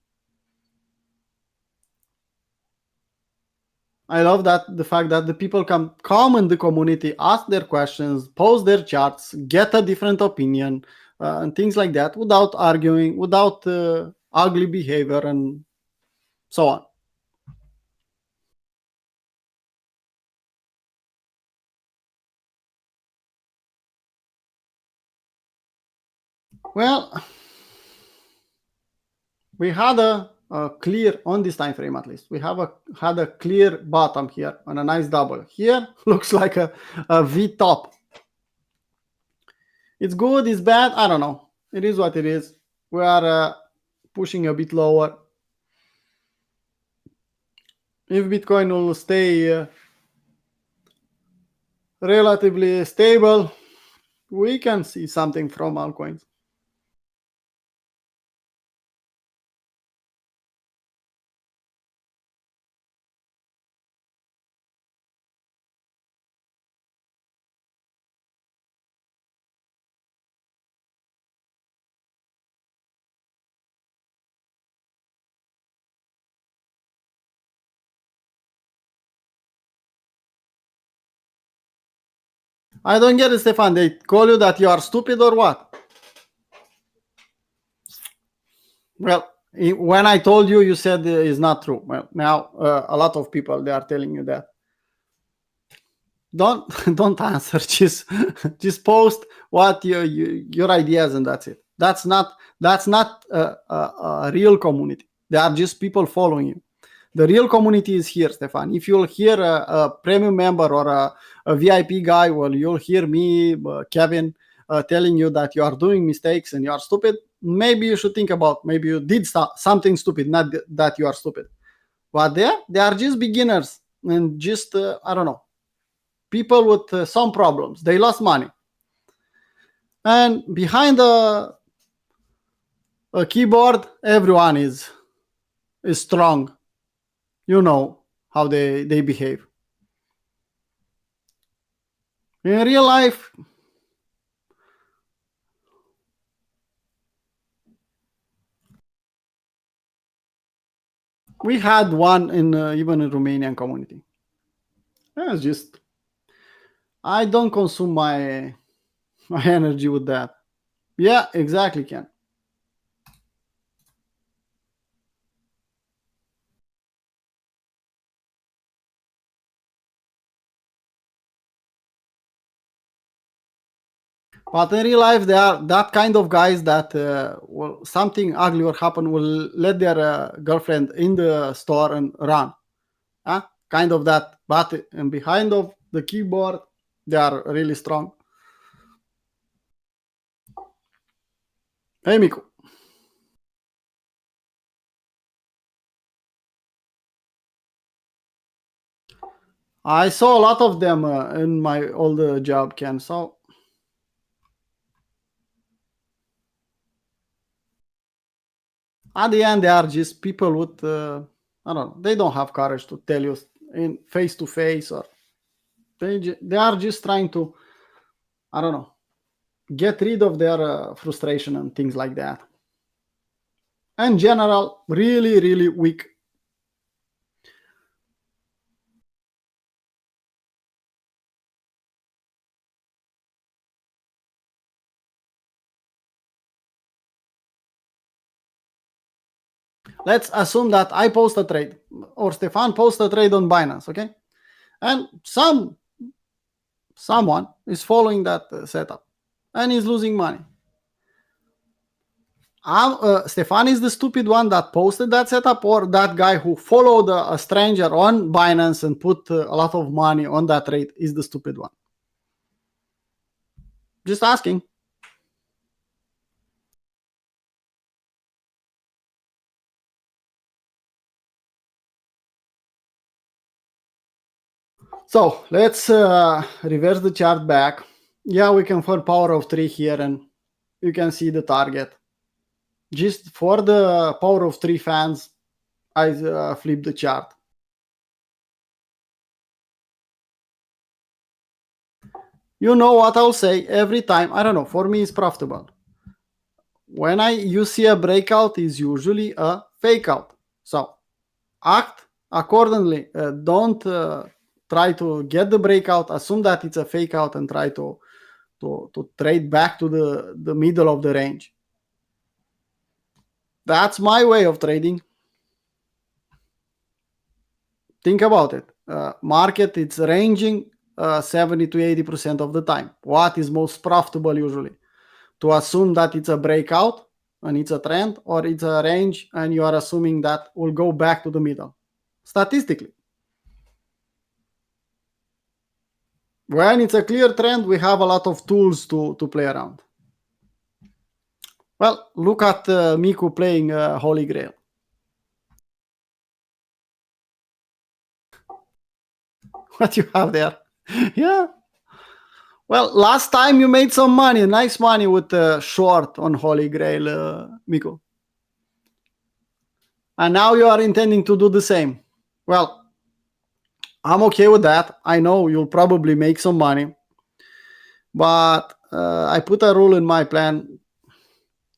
S2: I love that the fact that the people can come in the community, ask their questions, post their charts, get a different opinion, and things like that without arguing, without ugly behavior, and so on. Well, we had a clear on this time frame at least. We have had a clear bottom here and a nice double. Here looks like a V top. It's good, it's bad, I don't know. It is what it is. We are pushing a bit lower. If Bitcoin will stay relatively stable, we can see something from altcoins. I don't get it, Stefan. They call you that you are stupid or what? Well, when I told you, you said it's not true. Well, now a lot of people they are telling you that. Don't don't answer. Just post what your ideas and that's it. That's not a real community. They are just people following you. The real community is here, Stefan. If you'll hear a premium member or a VIP guy, well, you'll hear me, Kevin, telling you that you are doing mistakes and you are stupid. Maybe you should think about maybe you did something stupid, not that you are stupid. But they are just beginners and just I don't know, people with some problems. They lost money, and behind a keyboard, everyone is strong. You know how they behave. In real life, we had one in even in Romanian community. It's just I don't consume my energy with that. Yeah, exactly, Ken. But in real life, there are that kind of guys that something ugly will happen will let their girlfriend in the store and run. Huh? Kind of that. But behind of the keyboard, they are really strong. Hey, Miku. I saw a lot of them in my old job, Ken. So at the end, they are just people with, I don't know, they don't have courage to tell you in face to face, or they are just trying to, I don't know, get rid of their frustration and things like that. In general, really, really weak. Let's assume that I post a trade or Stefan post a trade on Binance, okay? And someone is following that setup and is losing money. Stefan is the stupid one that posted that setup, or that guy who followed a stranger on Binance and put a lot of money on that trade is the stupid one? Just asking. So let's reverse the chart back. Yeah, we can find power of 3 here, and you can see the target. Just for the power of 3 fans, I flip the chart. You know what I'll say every time? I don't know. For me, it's profitable. When you see a breakout, is usually a fake out. So act accordingly. Don't try to get the breakout. Assume that it's a fake out and try to trade back to the middle of the range. That's my way of trading. Think about it. Market, it's ranging 70 to 80% of the time. What is most profitable usually? To assume that it's a breakout and it's a trend, or it's a range and you are assuming that will go back to the middle. Statistically, when it's a clear trend, we have a lot of tools to play around. Well, look at Miku playing Holy Grail. What you have there? Yeah. Well, last time you made some money, nice money with short on Holy Grail, Miku. And now you are intending to do the same. Well, I'm okay with that. I know you'll probably make some money, but I put a rule in my plan.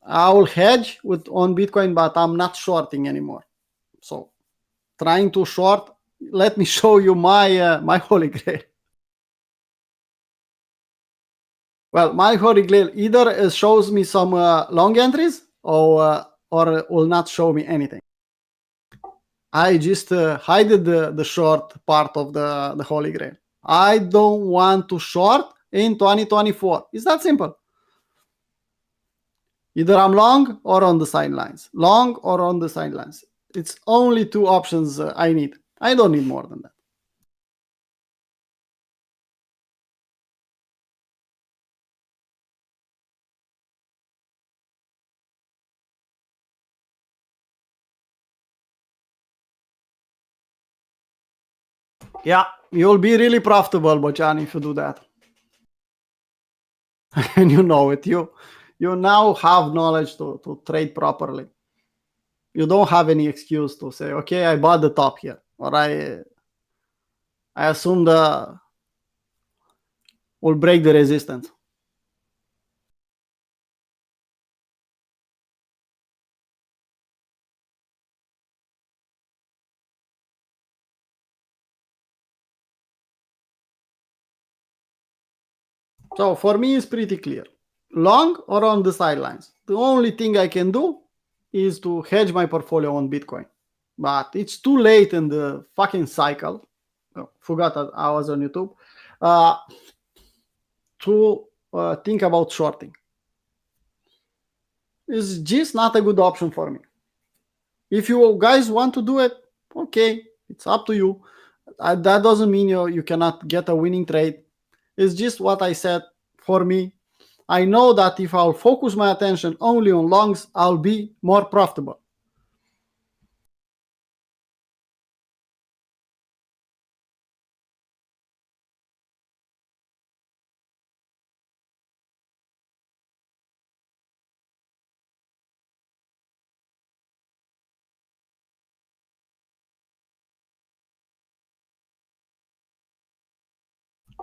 S2: I will hedge with on Bitcoin, but I'm not shorting anymore. So trying to short, let me show you my Holy Grail. Well, my Holy Grail either shows me some long entries, or will not show me anything. I just hide the short part of the Holy Grail. I don't want to short in 2024. It's that simple. Either I'm long or on the sidelines. Long or on the sidelines. It's only two options I need. I don't need more than that. Yeah, you'll be really profitable, Bojan, if you do that. And you know it. You now have knowledge to trade properly. You don't have any excuse to say, okay, I bought the top here, or I assume the will break the resistance. So for me, it's pretty clear. Long or on the sidelines. The only thing I can do is to hedge my portfolio on Bitcoin. But it's too late in the fucking cycle. Oh, forgot that I was on YouTube. Uh, to think about shorting. It's just not a good option for me. If you guys want to do it, okay, it's up to you. That doesn't mean you cannot get a winning trade. It's just what I said for me. I know that if I'll focus my attention only on longs, I'll be more profitable.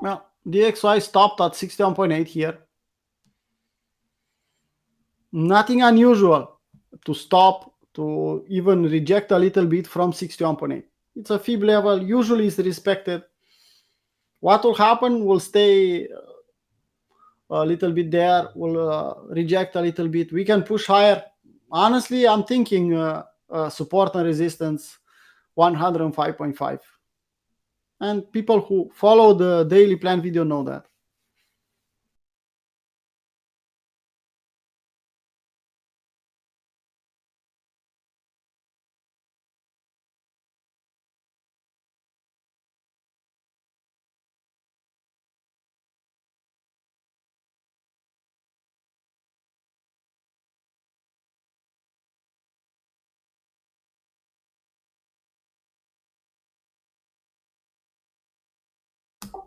S2: Well, DXY stopped at 61.8 here. Nothing unusual to stop, to even reject a little bit from 61.8. It's a fib level, usually is respected. What will happen will stay a little bit there, will reject a little bit. We can push higher. Honestly, I'm thinking support and resistance 105.5. And people who follow the daily plan video know that.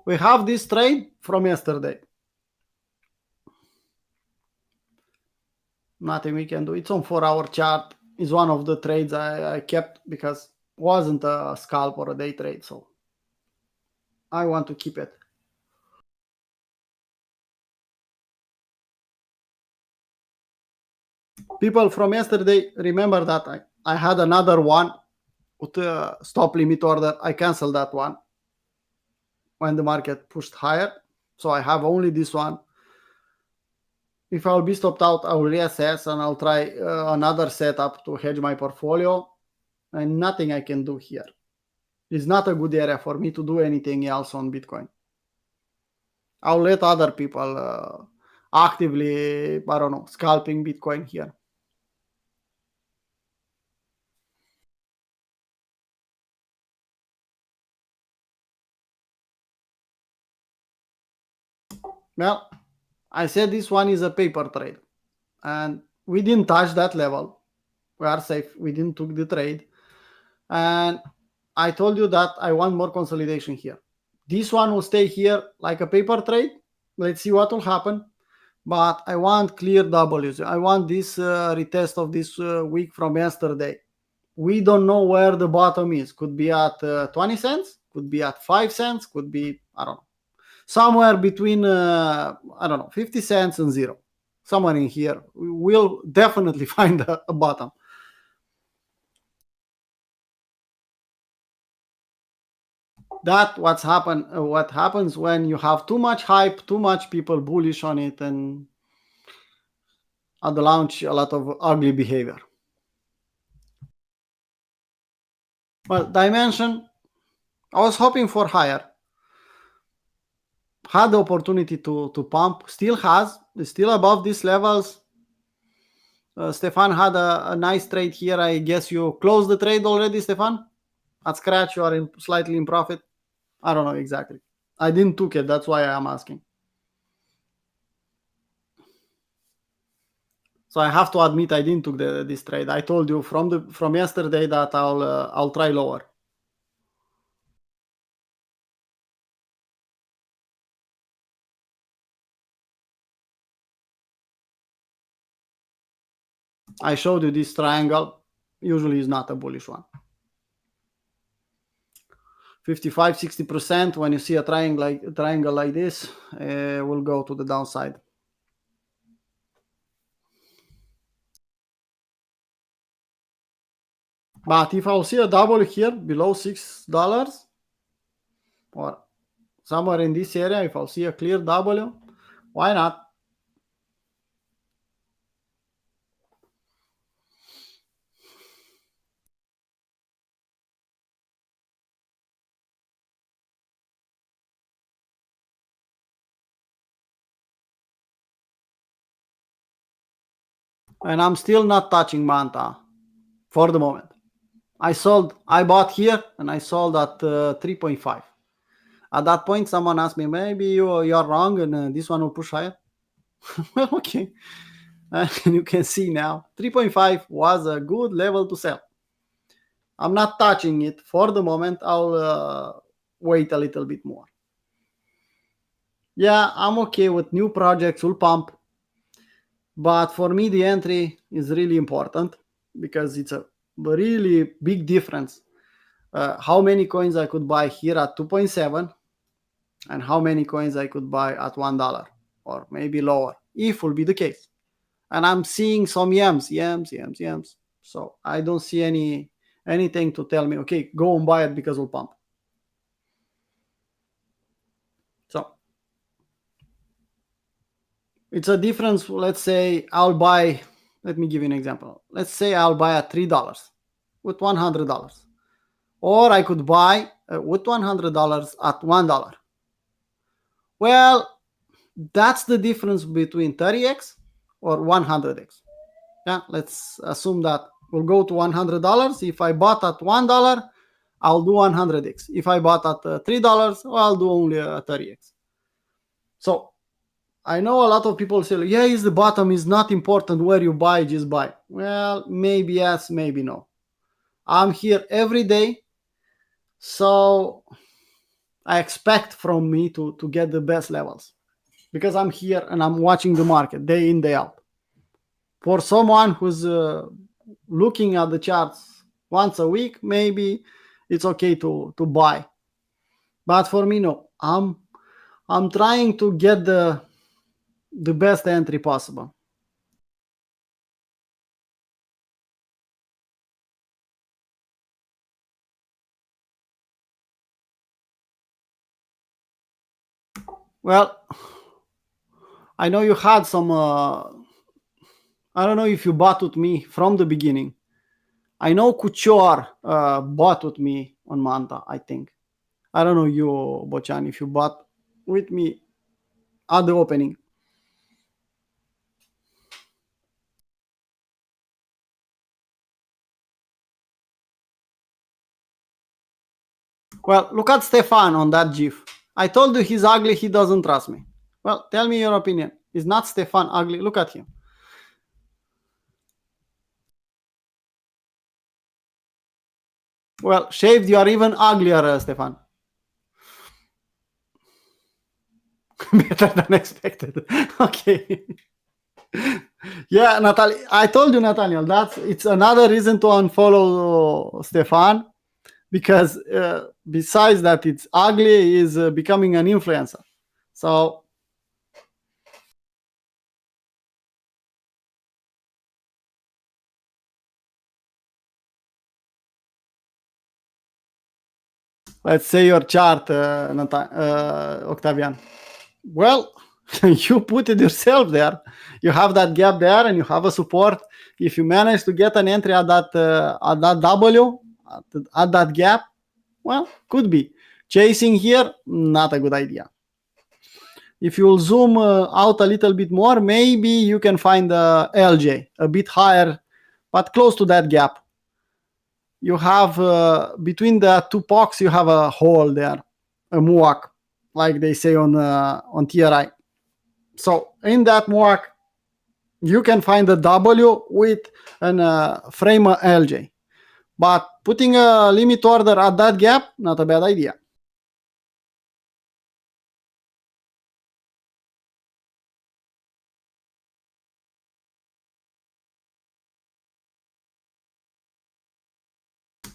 S2: We have this trade from yesterday. Nothing we can do. It's on 4-hour chart. It's one of the trades I kept because it wasn't a scalp or a day trade, so I want to keep it. People from yesterday, remember that I had another one with a stop limit order. I canceled that one when the market pushed higher. So I have only this one. If I'll be stopped out, I'll reassess and I'll try another setup to hedge my portfolio. And nothing I can do here. It's not a good area for me to do anything else on Bitcoin. I'll let other people actively, I don't know, scalping Bitcoin here. Well, I said this one is a paper trade, and we didn't touch that level. We are safe. We didn't took the trade, and I told you that I want more consolidation here. This one will stay here like a paper trade. Let's see what will happen. But I want clear W's. I want this retest of this week from yesterday. We don't know where the bottom is. Could be at 20 cents, could be at 5 cents, could be, I don't know, somewhere between, I don't know, 50 cents and zero. Somewhere in here. We'll definitely find a bottom. That what happens when you have too much hype, too much people bullish on it, and at the launch a lot of ugly behavior. Well, dimension, I was hoping for higher. Had the opportunity to pump, still has, is still above these levels. Stefan had a nice trade here. I guess you closed the trade already, Stefan? At scratch, you are slightly in profit. I don't know exactly. I didn't took it. That's why I am asking. So I have to admit I didn't took this trade. I told you from yesterday that I'll try lower. I showed you this triangle. Usually is not a bullish one. 55, 60%. When you see a triangle like this, will go to the downside. But if I'll see a double here below $6 or somewhere in this area, if I'll see a clear W, Why not? And I'm still not touching Manta for the moment. I bought here and I sold at 3.5. At that point, someone asked me, maybe you're wrong and this one will push higher. Well, okay. And you can see now 3.5 was a good level to sell. I'm not touching it for the moment. I'll wait a little bit more. Yeah, I'm okay with new projects will pump. But for me, the entry is really important because it's a really big difference. How many coins I could buy here at 2.7 and how many coins I could buy at $1 or maybe lower, if will be the case. And I'm seeing some yams. So I don't see anything to tell me, okay, go and buy it because it'll pump. So it's a difference. Let's say I'll buy, let me give you an example. Let's say I'll buy at $3 with $100. Or I could buy with $100 at $1. Well, that's the difference between 30x or 100x. Yeah, let's assume that we'll go to $100. If I bought at $1, I'll do 100x. If I bought at $3, well, I'll do only 30x. So I know a lot of people say, yeah, is the bottom is not important where you buy, just buy. Well, maybe yes, maybe no. I'm here every day, so I expect from me to get the best levels because I'm here and I'm watching the market day in, day out. For someone who's looking at the charts once a week, maybe it's okay to buy. But for me, no. I'm trying to get the best entry possible. Well, I know you had some. I don't know if you bought with me from the beginning. I know Kuchor bought with me on Manta, I think. I don't know you, Bochan, if you bought with me at the opening. Well, look at Stefan on that GIF. I told you he's ugly, he doesn't trust me. Well, tell me your opinion. Is not Stefan ugly? Look at him. Well, shaved, you are even uglier, Stefan. Better than expected. Okay. Yeah, Natalia. I told you, Nathaniel, it's another reason to unfollow Stefan because besides that it's ugly, is becoming an influencer. So let's say your chart, Octavian. Well, you put it yourself there. You have that gap there, and you have a support. If you manage to get an entry at that W, at that gap, well, could be. Chasing here, not a good idea. If you'll zoom out a little bit more, maybe you can find the LJ a bit higher, but close to that gap. You have between the two POCs, you have a hole there, a MUAC, like they say on TRI. So in that MUAC, you can find the W with an frame LJ. But putting a limit order at that gap, not a bad idea.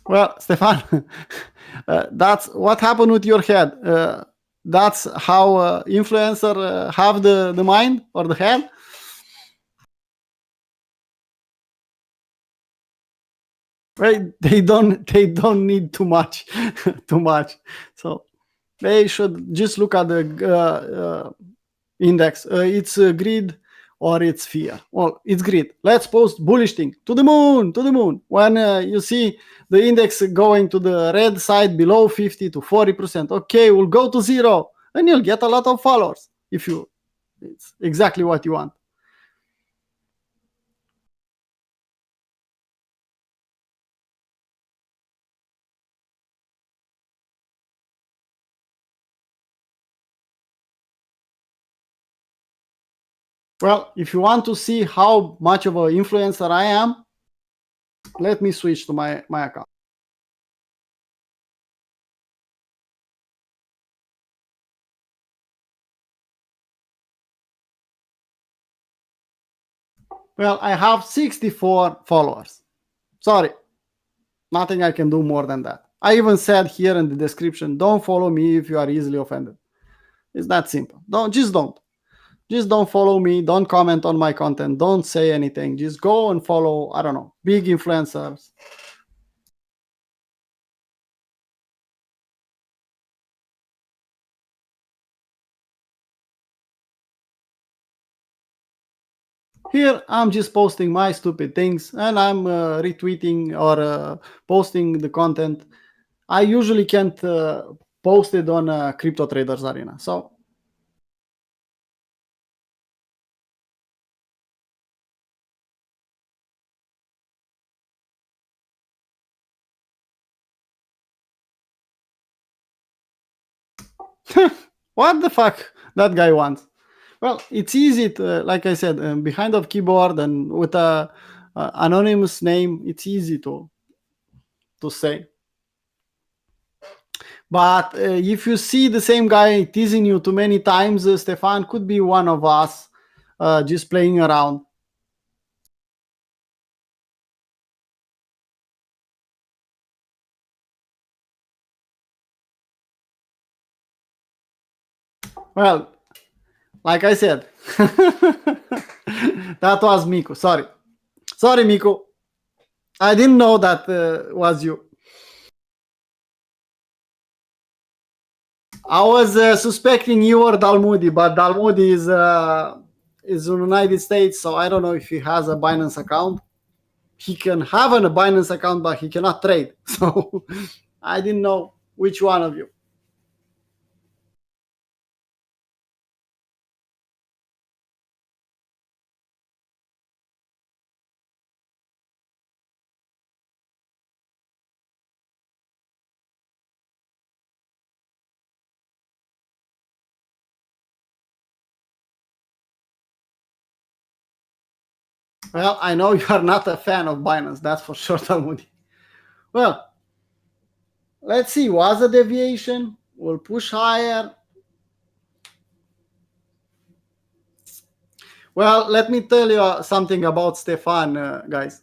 S2: Well, Stefan, that's what happened with your head. That's how influencer have the mind or the head. Right? They don't need too much, too much. So they should just look at the index. It's greed or it's fear. Well, it's greed. Let's post bullish thing to the moon, to the moon. When you see the index going to the red side below 50 to 40%, okay, we'll go to zero and you'll get a lot of followers if you, it's exactly what you want. Well, if you want to see how much of an influencer I am, let me switch to my account. Well, I have 64 followers. Sorry, nothing I can do more than that. I even said here in the description, don't follow me if you are easily offended. It's that simple. Don't. Just don't follow me. Don't comment on my content. Don't say anything. Just go and follow, I don't know, big influencers. Here, I'm just posting my stupid things and I'm retweeting or posting the content. I usually can't post it on Crypto Traders Arena. So, what the fuck that guy wants? Well, it's easy to, like I said, behind a keyboard and with a anonymous name, it's easy to say. But if you see the same guy teasing you too many times, Stefan could be one of us just playing around. Well, like I said, that was Miku. Sorry, Miku. I didn't know that was you. I was suspecting you or Dalmudi, but Dalmudi is in the United States, so I don't know if he has a Binance account. He can have a Binance account, but he cannot trade. So I didn't know which one of you. Well, I know you are not a fan of Binance, that's for sure, Talmudi. Well, let's see. Was a deviation? We'll push higher. Well, let me tell you something about Stefan, guys.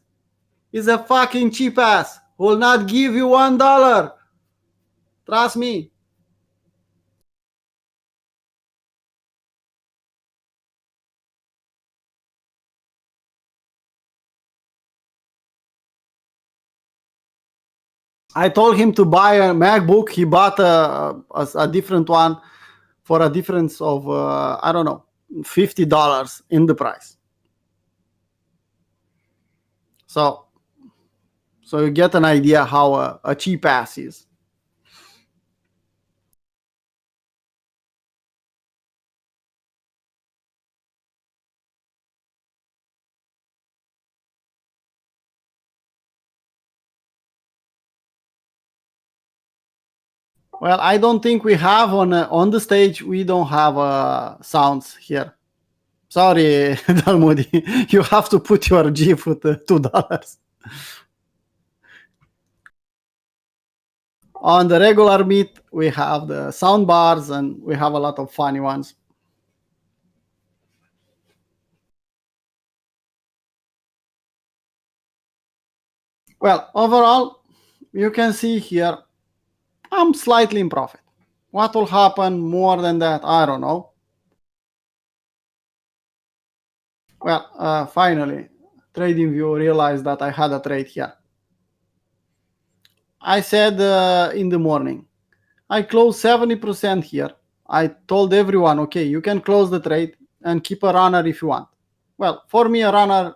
S2: He's a fucking cheap ass. Will not give you $1. Trust me. I told him to buy a MacBook. He bought a different one for a difference of I don't know, $50 in the price. So you get an idea how a cheap ass is. Well, I don't think we have on the stage. We don't have sounds here. Sorry, Dalmudi. You have to put your GIF with $2. On the regular meet, we have the sound bars and we have a lot of funny ones. Well, overall, you can see here, I'm slightly in profit. What will happen more than that? I don't know. Well, finally, TradingView realized that I had a trade here. I said in the morning, I closed 70% here. I told everyone, okay, you can close the trade and keep a runner if you want. Well, for me, a runner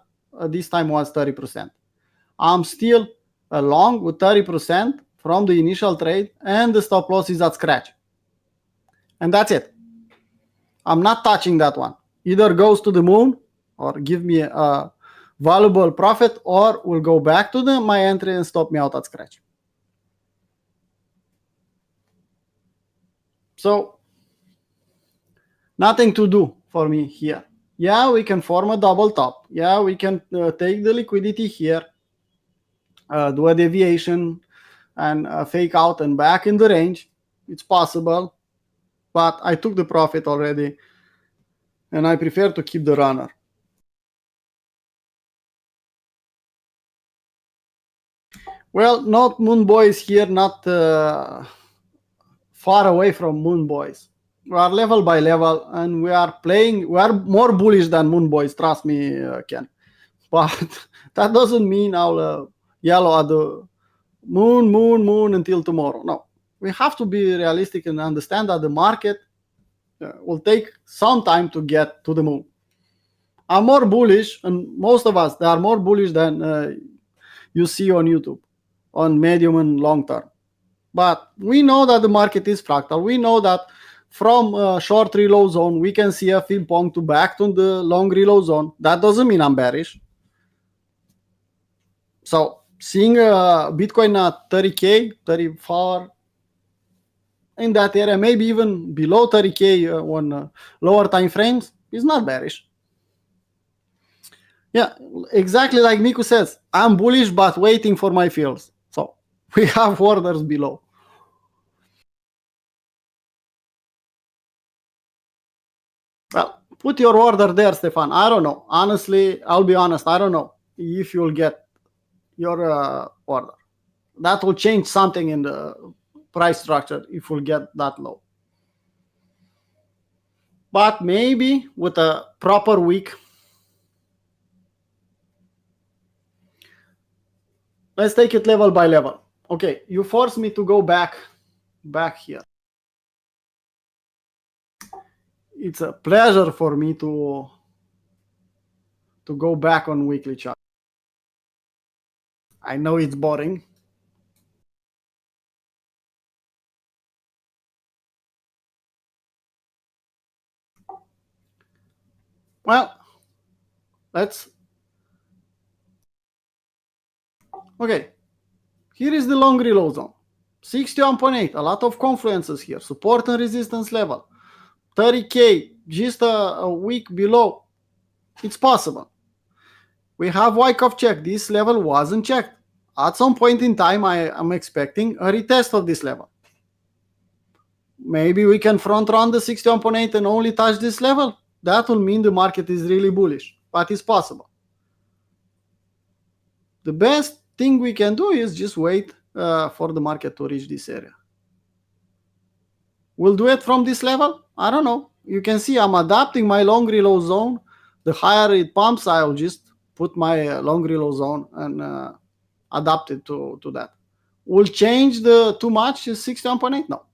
S2: this time was 30%. I'm still long with 30% from the initial trade, and the stop loss is at scratch. And that's it. I'm not touching that one. Either goes to the moon or give me a valuable profit, or will go back to my entry and stop me out at scratch. So nothing to do for me here. Yeah, we can form a double top. Yeah, we can take the liquidity here, do a deviation, and fake out and back in the range. It's possible, but I took the profit already, and I prefer to keep the runner. Well, not moon boys here, not far away from moon boys. We are level by level, and we are playing. We are more bullish than moon boys. Trust me, Ken. But that doesn't mean I'll yellow at the moon until tomorrow. No, we have to be realistic and understand that the market will take some time to get to the moon. I'm more bullish, and most of us, they are more bullish than you see on YouTube, on medium and long term. But we know that the market is fractal. We know that from short reload zone, we can see a fill point to back to the long reload zone. That doesn't mean I'm bearish. So seeing Bitcoin at 30K, 34, in that area, maybe even below 30K on lower time frames, is not bearish. Yeah, exactly like Miku says, I'm bullish but waiting for my fills. So we have orders below. Well, put your order there, Stefan. I don't know. Honestly, I'll be honest. I don't know if you'll get your order. That will change something in the price structure if we'll get that low. But maybe with a proper week. Let's take it level by level. Okay, you force me to go back here. It's a pleasure for me to go back on weekly chart. I know it's boring. Well, okay. Here is the long reload zone. 61.8, a lot of confluences here. Support and resistance level. 30K, just a week below. It's possible. We have Wyckoff check. This level wasn't checked. At some point in time, I am expecting a retest of this level. Maybe we can front run the 61.8 and only touch this level. That will mean the market is really bullish, but it's possible. The best thing we can do is just wait for the market to reach this area. We'll do it from this level? I don't know. You can see I'm adapting my long reload zone. The higher it pumps, I'll just put my long reload zone and adapt it to that. Will change the too much 61.8? No.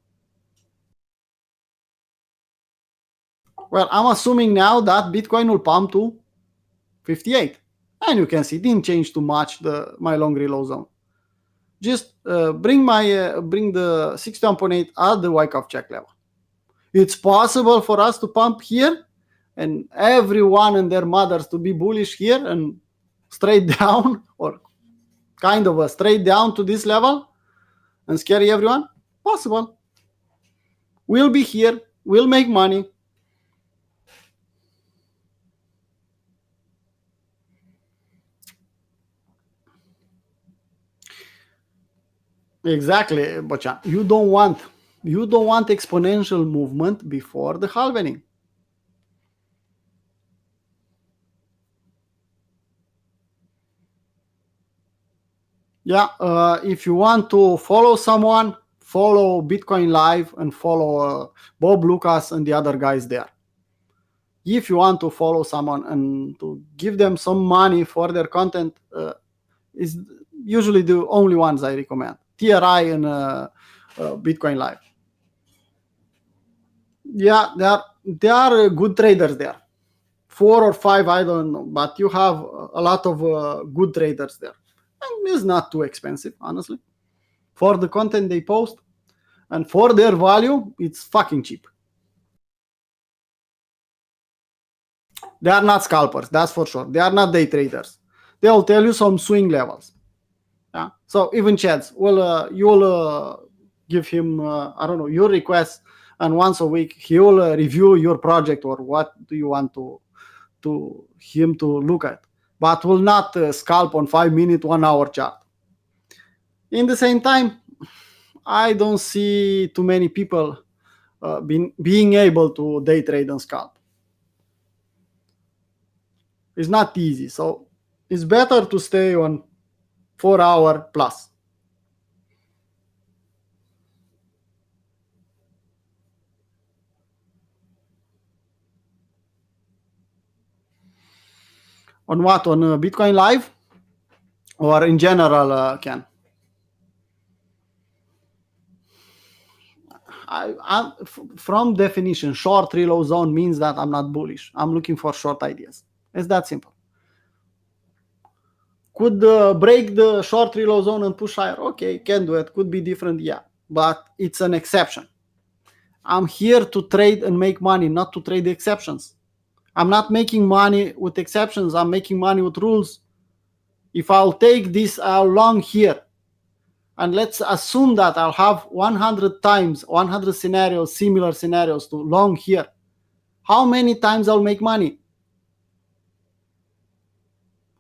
S2: Well, I'm assuming now that Bitcoin will pump to 58. And you can see it didn't change too much my long reload zone. Just bring the 61.8 at the Wyckoff check level. It's possible for us to pump here and everyone and their mothers to be bullish here and straight down, or kind of a straight down to this level and scare everyone. Possible. We'll be here. We'll make money. Exactly, Bochan. You don't want exponential movement before the halvening. Yeah, if you want to follow someone, follow Bitcoin Live and follow Bob Lucas and the other guys there. If you want to follow someone and to give them some money for their content, is usually the only ones I recommend. TRI and Bitcoin Live. Yeah, they are good traders there. 4 or 5, I don't know, but you have a lot of good traders there, and it's not too expensive, honestly, for the content they post, and for their value, it's fucking cheap. They are not scalpers, that's for sure. They are not day traders. They'll tell you some swing levels. Yeah. So even Chads will you'll give him I don't know your request, and once a week he will review your project or what do you want to him to look at, but will not scalp on 5 minute 1 hour chart. In the same time, I don't see too many people being able to day trade and scalp. It's not easy, so it's better to stay on 4 hour plus. On what? On Bitcoin Live or in general, Ken? From definition, short reload zone means that I'm not bullish. I'm looking for short ideas. It's that simple. Could break the short reload zone and push higher. Okay, can do it. Could be different, yeah. But it's an exception. I'm here to trade and make money, not to trade the exceptions. I'm not making money with exceptions. I'm making money with rules. If I'll take this long here, and let's assume that I'll have 100 times, 100 scenarios, similar scenarios to long here, how many times I'll make money?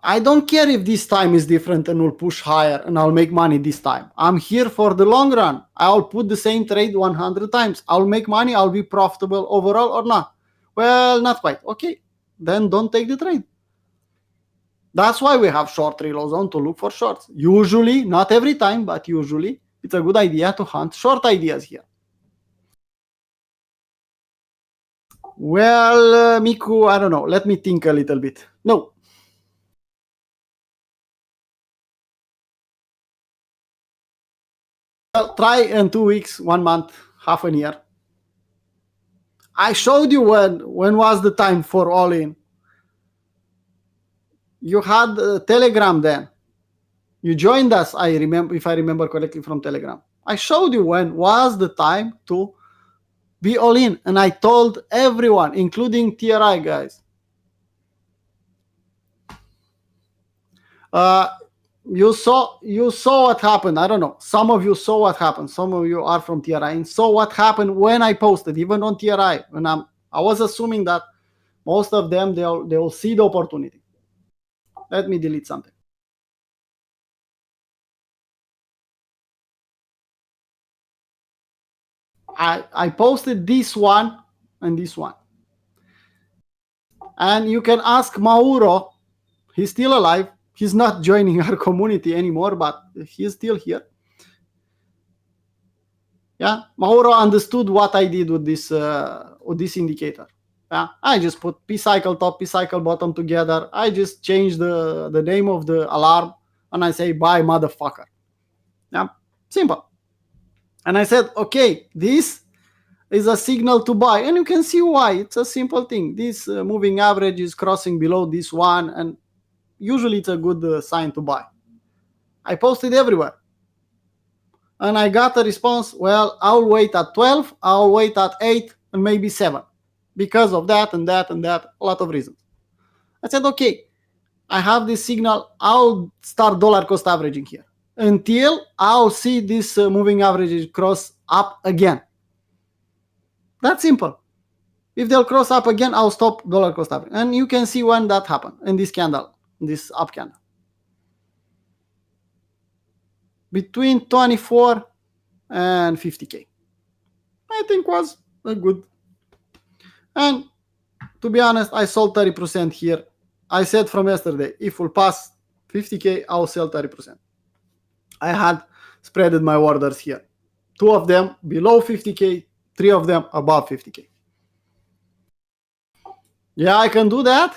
S2: I don't care if this time is different and will push higher and I'll make money this time. I'm here for the long run. I'll put the same trade 100 times. I'll make money. I'll be profitable overall or not. Well, not quite. Okay, then don't take the trade. That's why we have short reload zone to look for shorts. Usually, not every time, but usually it's a good idea to hunt short ideas here. Well, Miku, I don't know. Let me think a little bit. No. Well, try in 2 weeks, 1 month, half a year. I showed you when was the time for all in. You had Telegram then. You joined us, I remember, if I remember correctly, from Telegram. I showed you when was the time to be all in, and I told everyone, including TRI guys. You saw what happened. I don't know. Some of you saw what happened. Some of you are from TRI and saw what happened when I posted, even on TRI. When I was assuming that most of them they'll see the opportunity. Let me delete something. I posted this one and this one. And you can ask Mauro. He's still alive. He's not joining our community anymore, but he's still here. Yeah, Mauro understood what I did with this indicator. Yeah, I just put P cycle top, P cycle bottom together. I just changed the name of the alarm, and I say buy motherfucker. Yeah, simple. And I said, okay, this is a signal to buy, and you can see why. It's a simple thing. This moving average is crossing below this one, and usually it's a good sign to buy. I posted everywhere. And I got a response, well, I'll wait at 12, I'll wait at 8, and maybe 7. Because of that and that and that, a lot of reasons. I said, okay, I have this signal, I'll start dollar cost averaging here until I'll see this moving averages cross up again. That's simple. If they'll cross up again, I'll stop dollar cost average. And you can see when that happened in this candle, this up candle. Between 24 and 50K. I think was a good. And to be honest, I sold 30% here. I said from yesterday, if we'll pass 50K, I'll sell 30%. I had spreaded my orders here. 2 of them below 50K, 3 of them above 50K. Yeah, I can do that.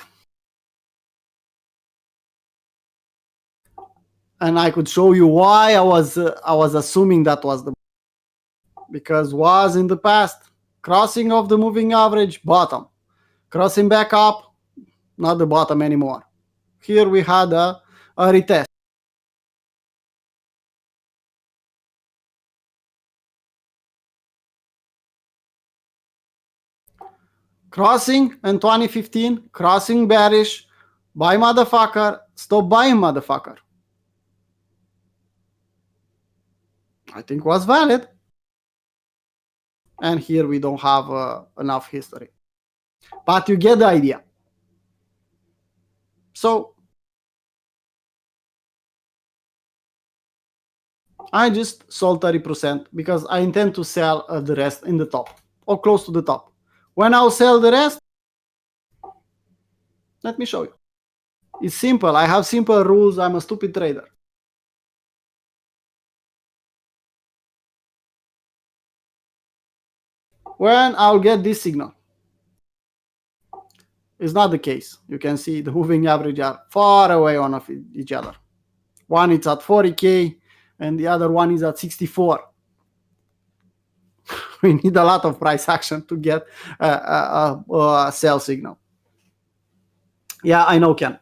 S2: And I could show you why I was assuming that was the because was in the past. crossing of the moving average, bottom. Crossing back up, not the bottom anymore. Here we had a retest. Crossing in 2015, crossing bearish, buy motherfucker, stop buying motherfucker. I think was valid. And here we don't have enough history. But you get the idea. So I just sold 30% because I intend to sell the rest in the top or close to the top. When I'll sell the rest, let me show you. It's simple. I have simple rules. I'm a stupid trader. When I'll get this signal, it's not the case. You can see the moving average are far away one of each other. One is at 40K and the other one is at 64. We need a lot of price action to get a sell signal. Yeah, I know, Ken.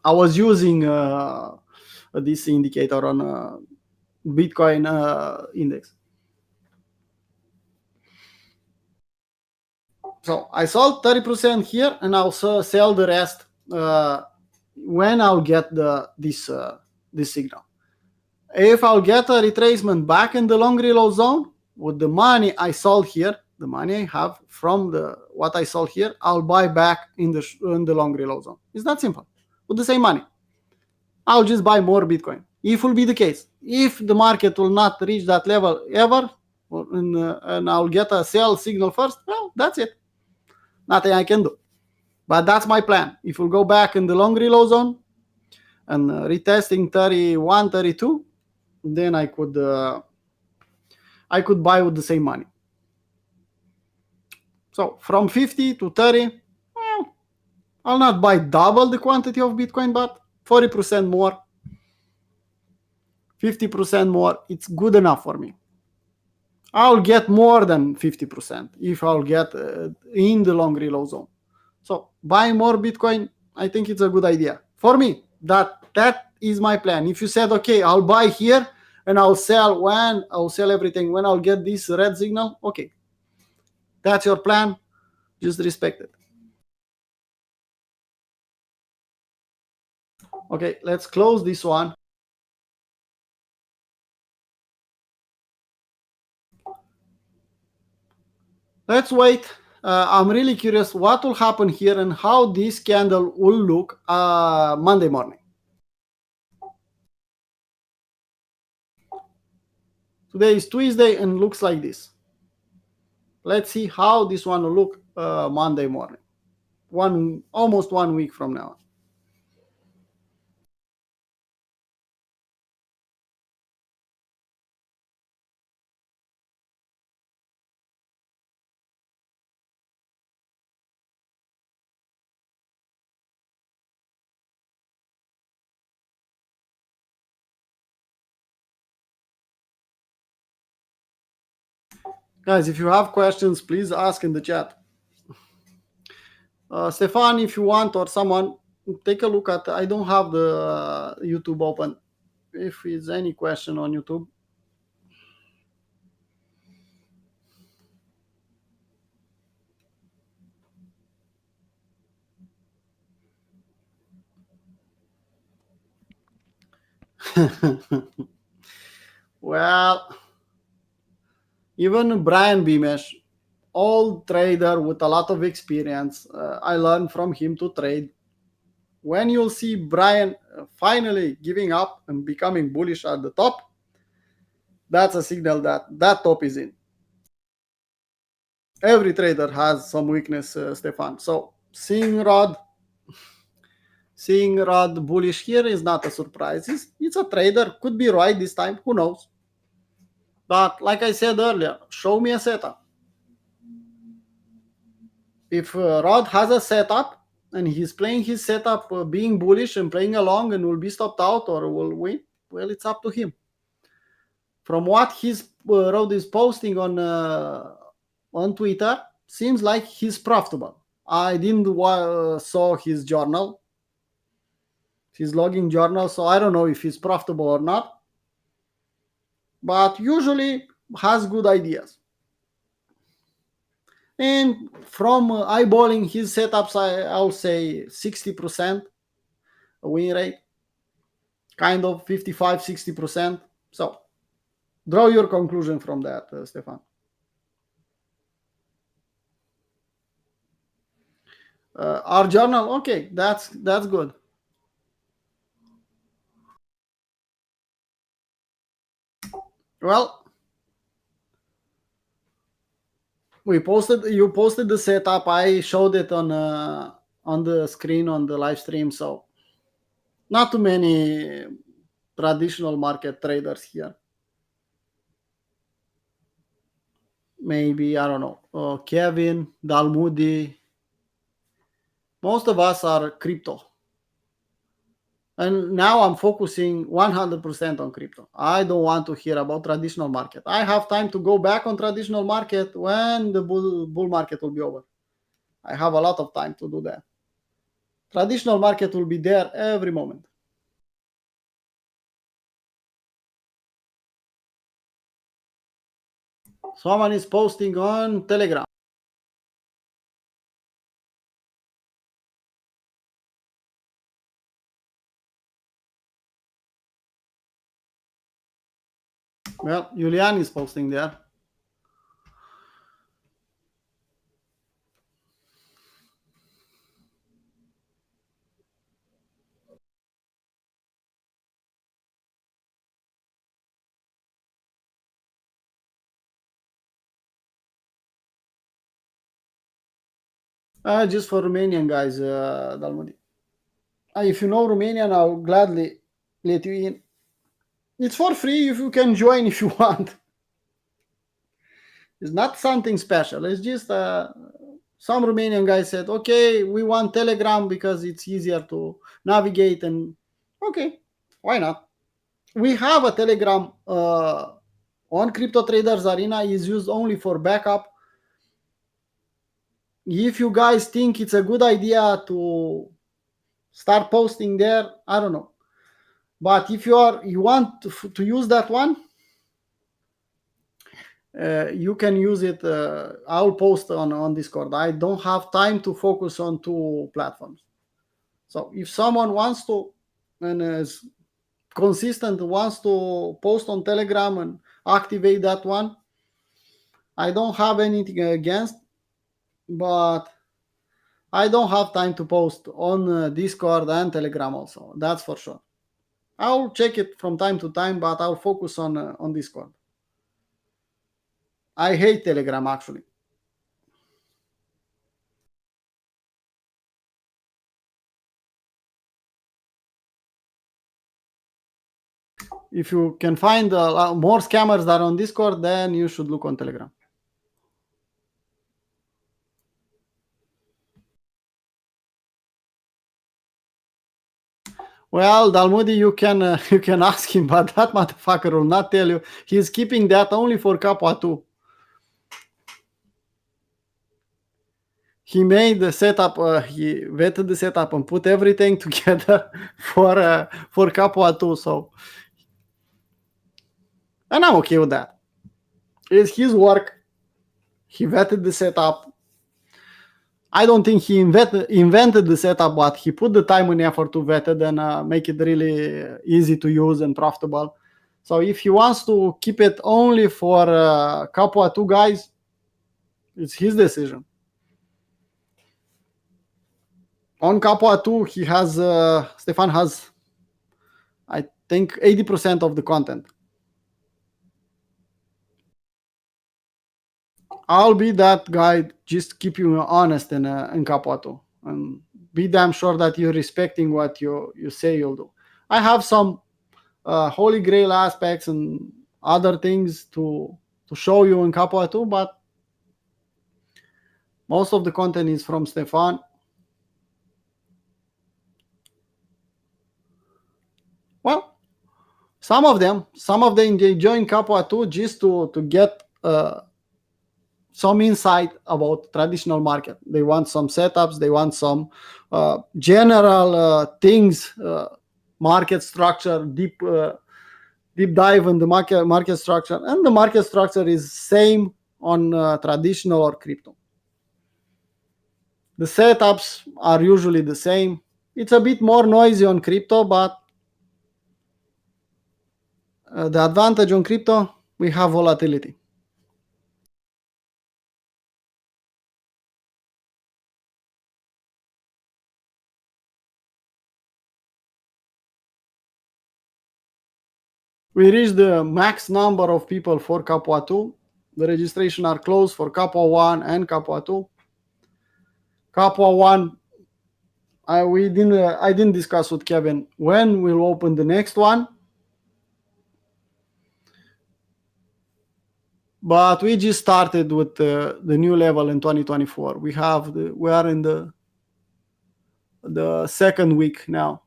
S2: I was using this indicator on Bitcoin index. So I sold 30% here, and I'll sell the rest when I'll get this signal. If I'll get a retracement back in the long reload zone with the money I sold here, the money I have from what I sold here, I'll buy back in the long reload zone. It's that simple. With the same money, I'll just buy more Bitcoin. If will be the case, if the market will not reach that level ever, and I'll get a sell signal first, well, that's it. Nothing I can do. But that's my plan. If we'll go back in the long reload zone and retesting 31, 32, then I could buy with the same money. So from 50 to 30, well, I'll not buy double the quantity of Bitcoin, but 40% more, 50% more, it's good enough for me. I'll get more than 50% if I'll get in the long reload zone. So buying more Bitcoin, I think it's a good idea. For me, that is my plan. If you said, okay, I'll buy here and I'll sell everything when I'll get this red signal, okay. That's your plan. Just respect it. Okay, let's close this one. Let's wait. I'm really curious what will happen here and how this candle will look Monday morning. Today is Tuesday and looks like this. Let's see how this one will look Monday morning. Almost 1 week from now. Guys, if you have questions, please ask in the chat. Stefan, if you want, or someone, take a look at. I don't have the YouTube open. If there's any question on YouTube. Well, even Brian Beamish, old trader with a lot of experience, I learned from him to trade. When you'll see Brian finally giving up and becoming bullish at the top, that's a signal that top is in. Every trader has some weakness, Stefan. So seeing Rod bullish here is not a surprise. It's a trader. Could be right this time. Who knows? But like I said earlier, show me a setup. If Rod has a setup and he's playing his setup being bullish and playing along and will be stopped out or will win, well, it's up to him. From what Rod is posting on on Twitter. Seems like he's profitable. I didn't saw his journal, his logging journal, so I don't know if he's profitable or not. But usually has good ideas. And from eyeballing his setups, I'll say 60% win rate, kind of 55, 60%. So draw your conclusion from that, Stefan. Our journal, okay, that's good. Well, you posted the setup. I showed it on the screen on the live stream. So not too many traditional market traders here. Maybe I don't know. Kevin, Dalmudi. Most of us are crypto. And now I'm focusing 100% on crypto. I don't want to hear about traditional market. I have time to go back on traditional market when the bull market will be over. I have a lot of time to do that. Traditional market will be there every moment. Someone is posting on Telegram. Well, Julian is posting there. Just for Romanian guys, Dalmudi. If you know Romanian, I'll gladly let you in. It's for free if you can join if you want. It's not something special. It's just some Romanian guy said, okay, we want Telegram because it's easier to navigate. And okay, why not? We have a Telegram on Crypto Traders Arena, is used only for backup. If you guys think it's a good idea to start posting there, I don't know. But if you want to use that one, you can use it. I'll post on Discord. I don't have time to focus on two platforms. So if someone wants to and is consistent, wants to post on Telegram and activate that one, I don't have anything against, but I don't have time to post on Discord and Telegram also. That's for sure. I'll check it from time to time, but I'll focus on Discord. I hate Telegram actually. If you can find more scammers that are on Discord, then you should look on Telegram. Well, Dalmudi, you can you can ask him, but that motherfucker will not tell you. He's keeping that only for Capua 2. He made the setup. He vetted the setup and put everything together for Capua 2. So, and I'm okay with that. It's his work. He vetted the setup. I don't think he invented the setup, but he put the time and effort to vet it and make it really easy to use and profitable. So if he wants to keep it only for Capua 2 guys, it's his decision. On Capua 2, he has Stefan has, I think, 80% of the content. I'll be that guy. Just keep you honest in Capua 2 and be damn sure that you're respecting what you say you'll do. I have some holy grail aspects and other things to show you in Capua 2, but most of the content is from Stefan. Well, some of them they join Capua 2 just to get some insight about traditional market. They want some setups, they want some general things, market structure, deep dive in the market structure, and the market structure is same on traditional or crypto. The setups are usually the same. It's a bit more noisy on crypto, but the advantage on crypto, we have volatility. We reached the max number of people for Capua 2. The registration are closed for Capua 1 and Capua 2. Capua 1, I didn't discuss with Kevin when we'll open the next one, but we just started with the new level in 2024. We are in the second week now.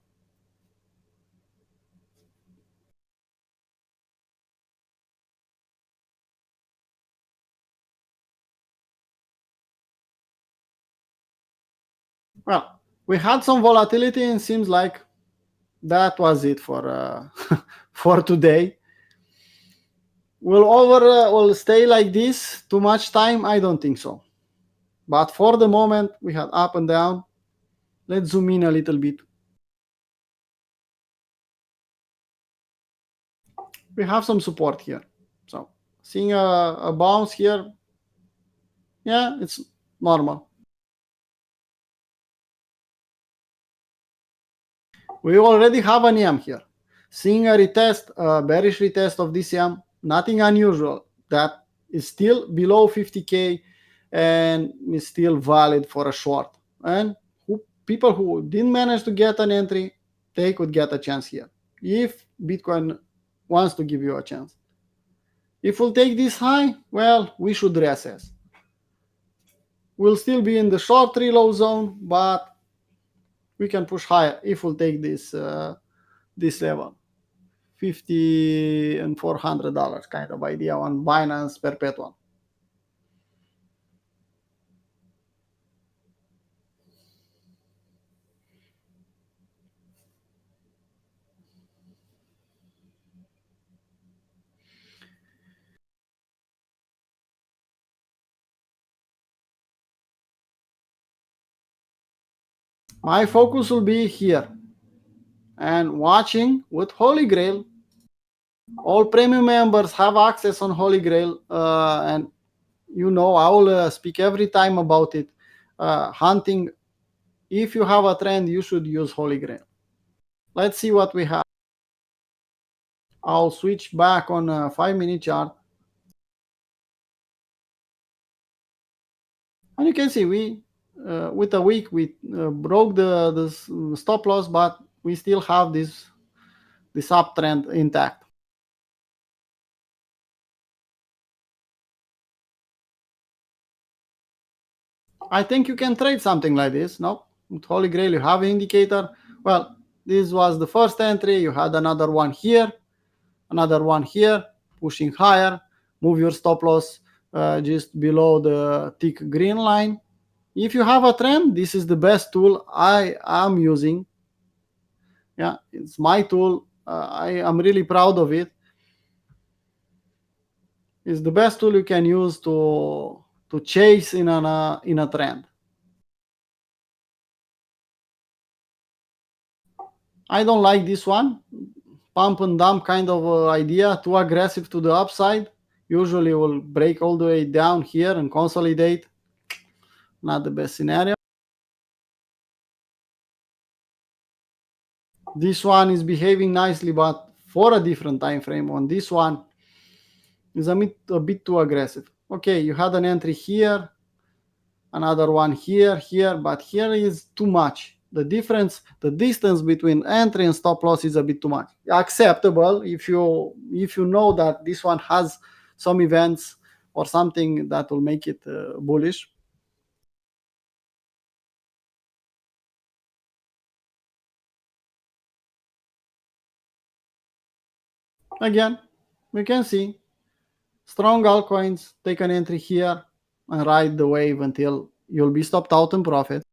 S2: Well, we had some volatility, and seems like that was it for for today. Will stay like this too much time? I don't think so. But for the moment, we had up and down. Let's zoom in a little bit. We have some support here. So seeing a bounce here, yeah, it's normal. We already have an EM here. Seeing a retest, a bearish retest of this EM, nothing unusual. That is still below 50K and is still valid for a short. And people who didn't manage to get an entry, they could get a chance here if Bitcoin wants to give you a chance. If we'll take this high, well, we should reassess. We'll still be in the short three low zone, but we can push higher if we'll take this level. 50 and $400 kind of idea on Binance Perpetual. My focus will be here and watching with Holy Grail. All premium members have access on Holy Grail, and I will speak every time about it. Hunting, if you have a trend, you should use Holy Grail. Let's see what we have. I'll switch back on a 5-minute chart. And you can see with a week, we broke the stop loss, but we still have this uptrend intact. I think you can trade something like this. No, with Holy Grail, you have an indicator. Well, this was the first entry. You had another one here, pushing higher. Move your stop loss just below the thick green line. If you have a trend, this is the best tool I am using. Yeah, it's my tool. I am really proud of it. It's the best tool you can use to chase in a trend. I don't like this one. Pump and dump kind of idea, too aggressive to the upside. Usually will break all the way down here and consolidate. Not the best scenario. This one is behaving nicely, but for a different time frame. On this one is a bit too aggressive. Okay, you had an entry here, another one here, but here is too much. The distance between entry and stop loss is a bit too much. Acceptable if you know that this one has some events or something that will make it bullish. Again, we can see strong altcoins take an entry here, and ride the wave until you'll be stopped out in profit.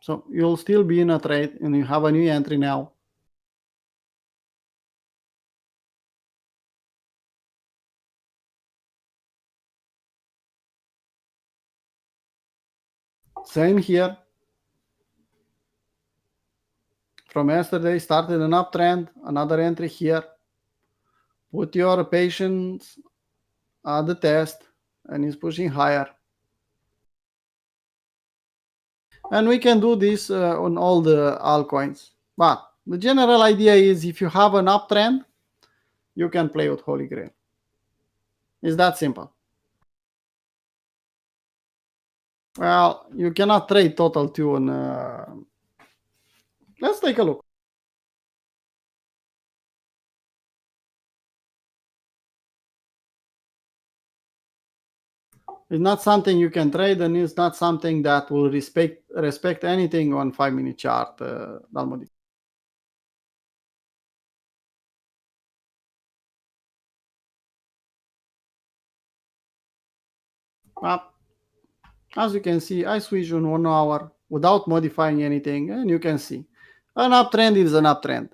S2: So you'll still be in a trade and you have a new entry now. Same here. From yesterday, started an uptrend, another entry here. Put your patience at the test and it's pushing higher. And we can do this on all the altcoins. But the general idea is if you have an uptrend, you can play with Holy Grail. It's that simple. Well, you cannot trade total 2 on. Let's take a look. It's not something you can trade, and it's not something that will respect anything on 5-minute chart. Dalmodi. As you can see, I switch on 1 hour without modifying anything, and you can see an uptrend is an uptrend.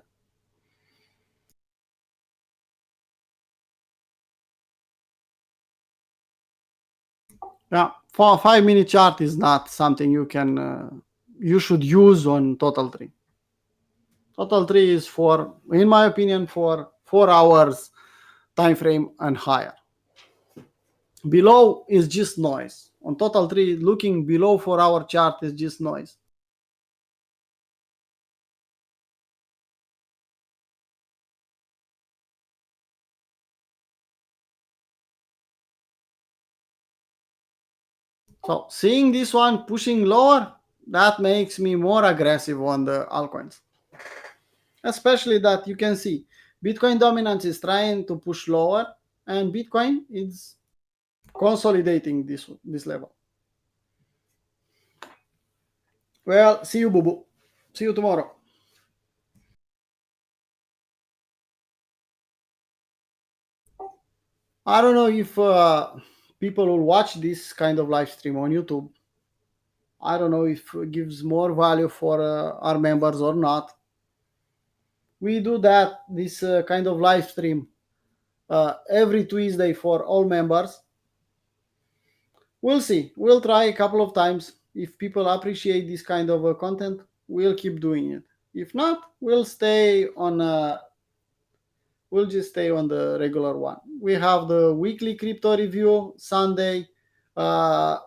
S2: Yeah, for a 5-minute chart is not something you should use on total 3. Total 3 is for, in my opinion, for 4 hours time frame and higher. Below is just noise. On total 3, looking below 4-hour chart is just noise. So seeing this one pushing lower, that makes me more aggressive on the altcoins. Especially that you can see Bitcoin dominance is trying to push lower and Bitcoin is consolidating this level. Well, see you, boo boo. See you tomorrow. I don't know if people will watch this kind of live stream on YouTube. I don't know if it gives more value for our members or not. We do this kind of live stream every Tuesday for all members. We'll see. We'll try a couple of times. If people appreciate this kind of content, we'll keep doing it. If not, we'll just stay on the regular one. We have the weekly crypto review Sunday,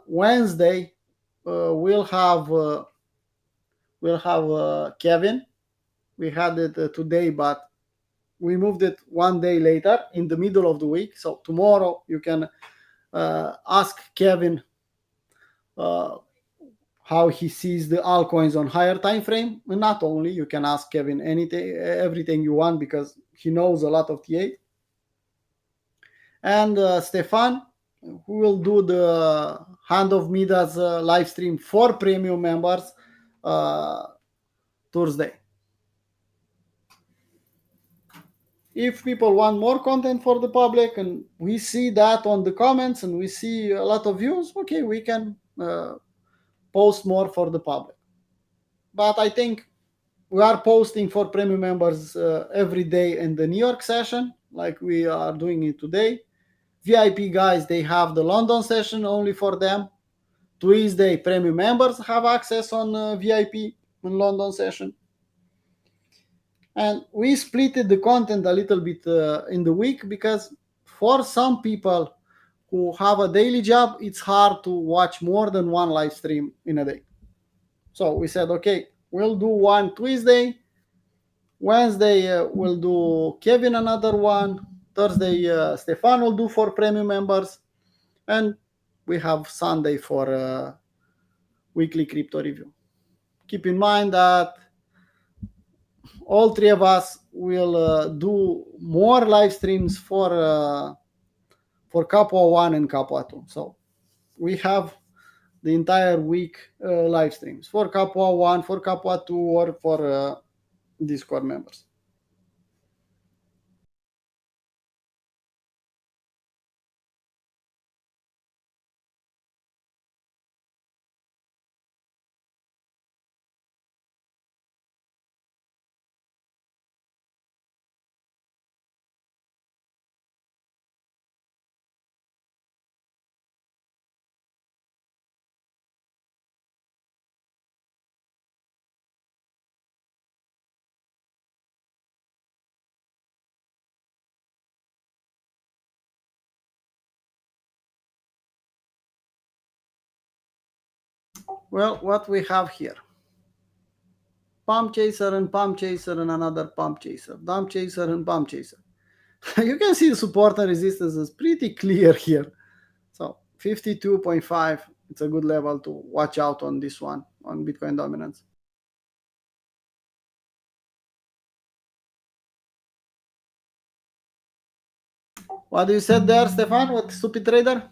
S2: Wednesday. We'll have Kevin. We had it today, but we moved it one day later in the middle of the week. So tomorrow you can ask Kevin uh, how he sees the altcoins on higher time frame. And not only you can ask Kevin everything you want because he knows a lot of T8. And Stefan, who will do the Hand of Midas live stream for premium members Thursday. If people want more content for the public and we see that on the comments and we see a lot of views, okay, we can post more for the public. But I think we are posting for premium members every day in the New York session, like we are doing it today. VIP guys, they have the London session only for them. Tuesday, premium members have access on VIP in London session. And we splitted the content a little bit in the week because for some people who have a daily job, it's hard to watch more than one live stream in a day. So we said, okay, we'll do one Tuesday. Wednesday, we'll do Kevin another one. Thursday, Stefan will do for premium members. And we have Sunday for weekly crypto review. Keep in mind that all three of us will do more live streams for Capua 1 and Capua 2. So we have the entire week live streams for Capua 1, for Capua 2, or for Discord members. Well, what we have here, pump chaser and pump chaser and another pump chaser, dump chaser and pump chaser. You can see the support and resistance is pretty clear here. So 52.5, it's a good level to watch out on this one, on Bitcoin dominance. What do you said there, Stefan? What stupid trader?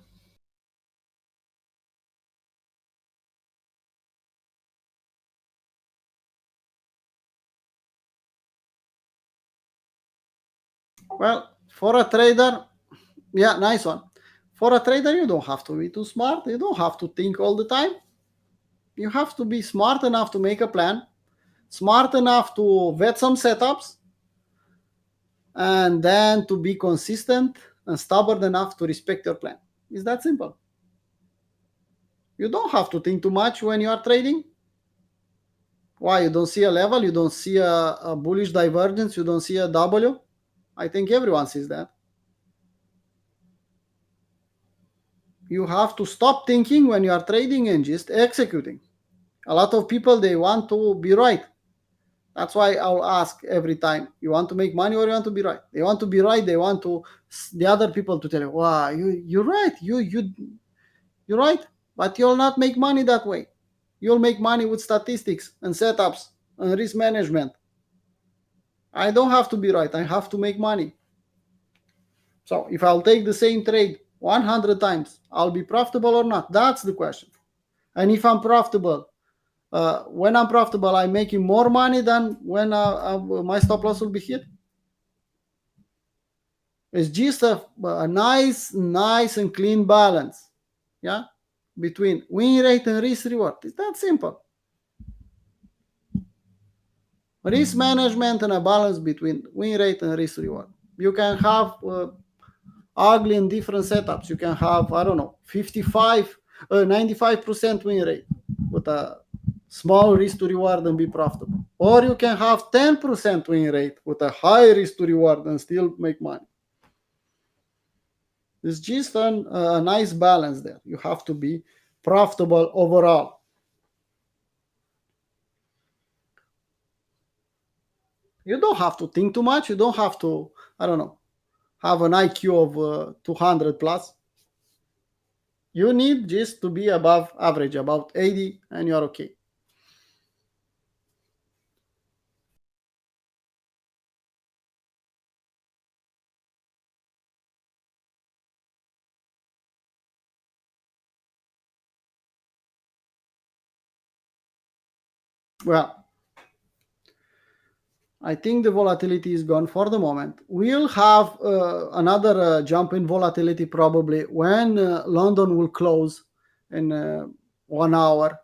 S2: Well, for a trader, yeah, nice one. For a trader, you don't have to be too smart. You don't have to think all the time. You have to be smart enough to make a plan, smart enough to vet some setups, and then to be consistent and stubborn enough to respect your plan. It's that simple. You don't have to think too much when you are trading. Why? You don't see a level? You don't see a bullish divergence? You don't see a W? I think everyone sees that. You have to stop thinking when you are trading and just executing. A lot of people, they want to be right. That's why I'll ask every time, you want to make money or you want to be right? They want to be right. They want to the other people to tell you, wow, you're right. You're right. But you'll not make money that way. You'll make money with statistics and setups and risk management. I don't have to be right. I have to make money. So if I'll take the same trade 100 times, I'll be profitable or not? That's the question. And if I'm profitable, when I'm profitable, I'm making more money than when my stop loss will be hit. It's just a nice and clean balance, yeah, between win rate and risk reward. It's that simple. Risk management and a balance between win rate and risk reward. You can have ugly and different setups. You can have, I don't know, 95% win rate with a small risk to reward and be profitable. Or you can have 10% win rate with a high risk to reward and still make money. It's just a nice balance there. You have to be profitable overall. You don't have to think too much. You don't have to, I don't know, have an IQ of 200 plus. You need just to be above average, about 80, and you're okay. Well, I think the volatility is gone for the moment. We'll have another jump in volatility probably when London will close in 1 hour,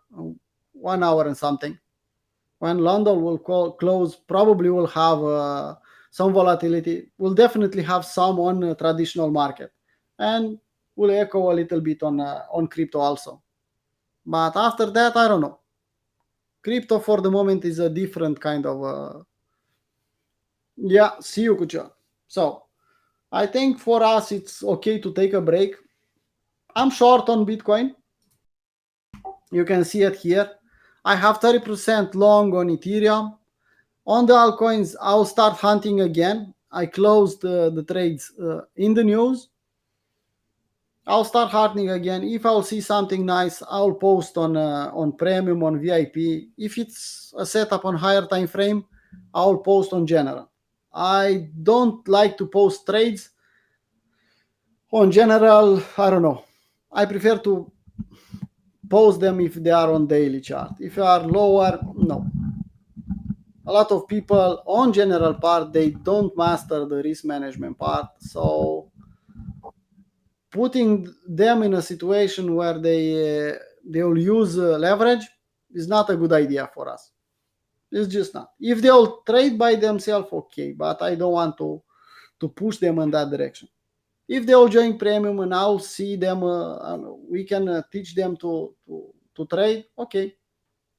S2: 1 hour and something. When London will close, probably will have some volatility. We'll definitely have some on traditional market, and will echo a little bit on crypto also. But after that, I don't know. Crypto for the moment is a different kind of yeah. See you, Kucha. So I think for us it's okay to take a break. I'm short on Bitcoin. You can see it here. I have 30% long on Ethereum. On the altcoins, I'll start hunting again. I closed the trades in the news. I'll start hunting again. If I'll see something nice, I'll post on premium, on VIP. If it's a setup on higher time frame, I'll post on general. I don't like to post trades on general. I don't know. I prefer to post them if they are on daily chart. If you are lower, no. A lot of people on general part, they don't master the risk management part, so putting them in a situation where they will use leverage is not a good idea for us. It's just not. If they'll trade by themselves, okay, but I don't want to push them in that direction. If they'll join premium and I'll see them, we can teach them to trade, okay,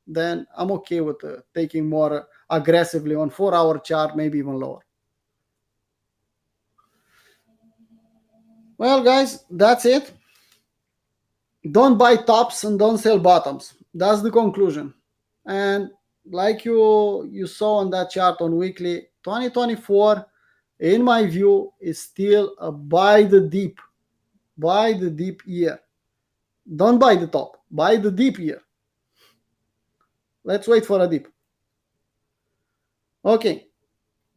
S2: then I'm okay with taking more aggressively on 4 hour chart, maybe even lower. Well, guys, that's it. Don't buy tops and don't sell bottoms. That's the conclusion. And like you saw on that chart on weekly, 2024, in my view, is still a buy the deep year. Don't buy the top, buy the deep year. Let's wait for a dip. Okay,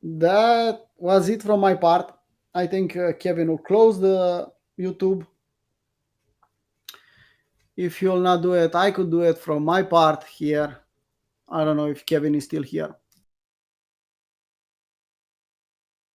S2: that was it from my part. I think Kevin will close the YouTube. If you'll not do it, I could do it from my part here. I don't know if Kevin is still here.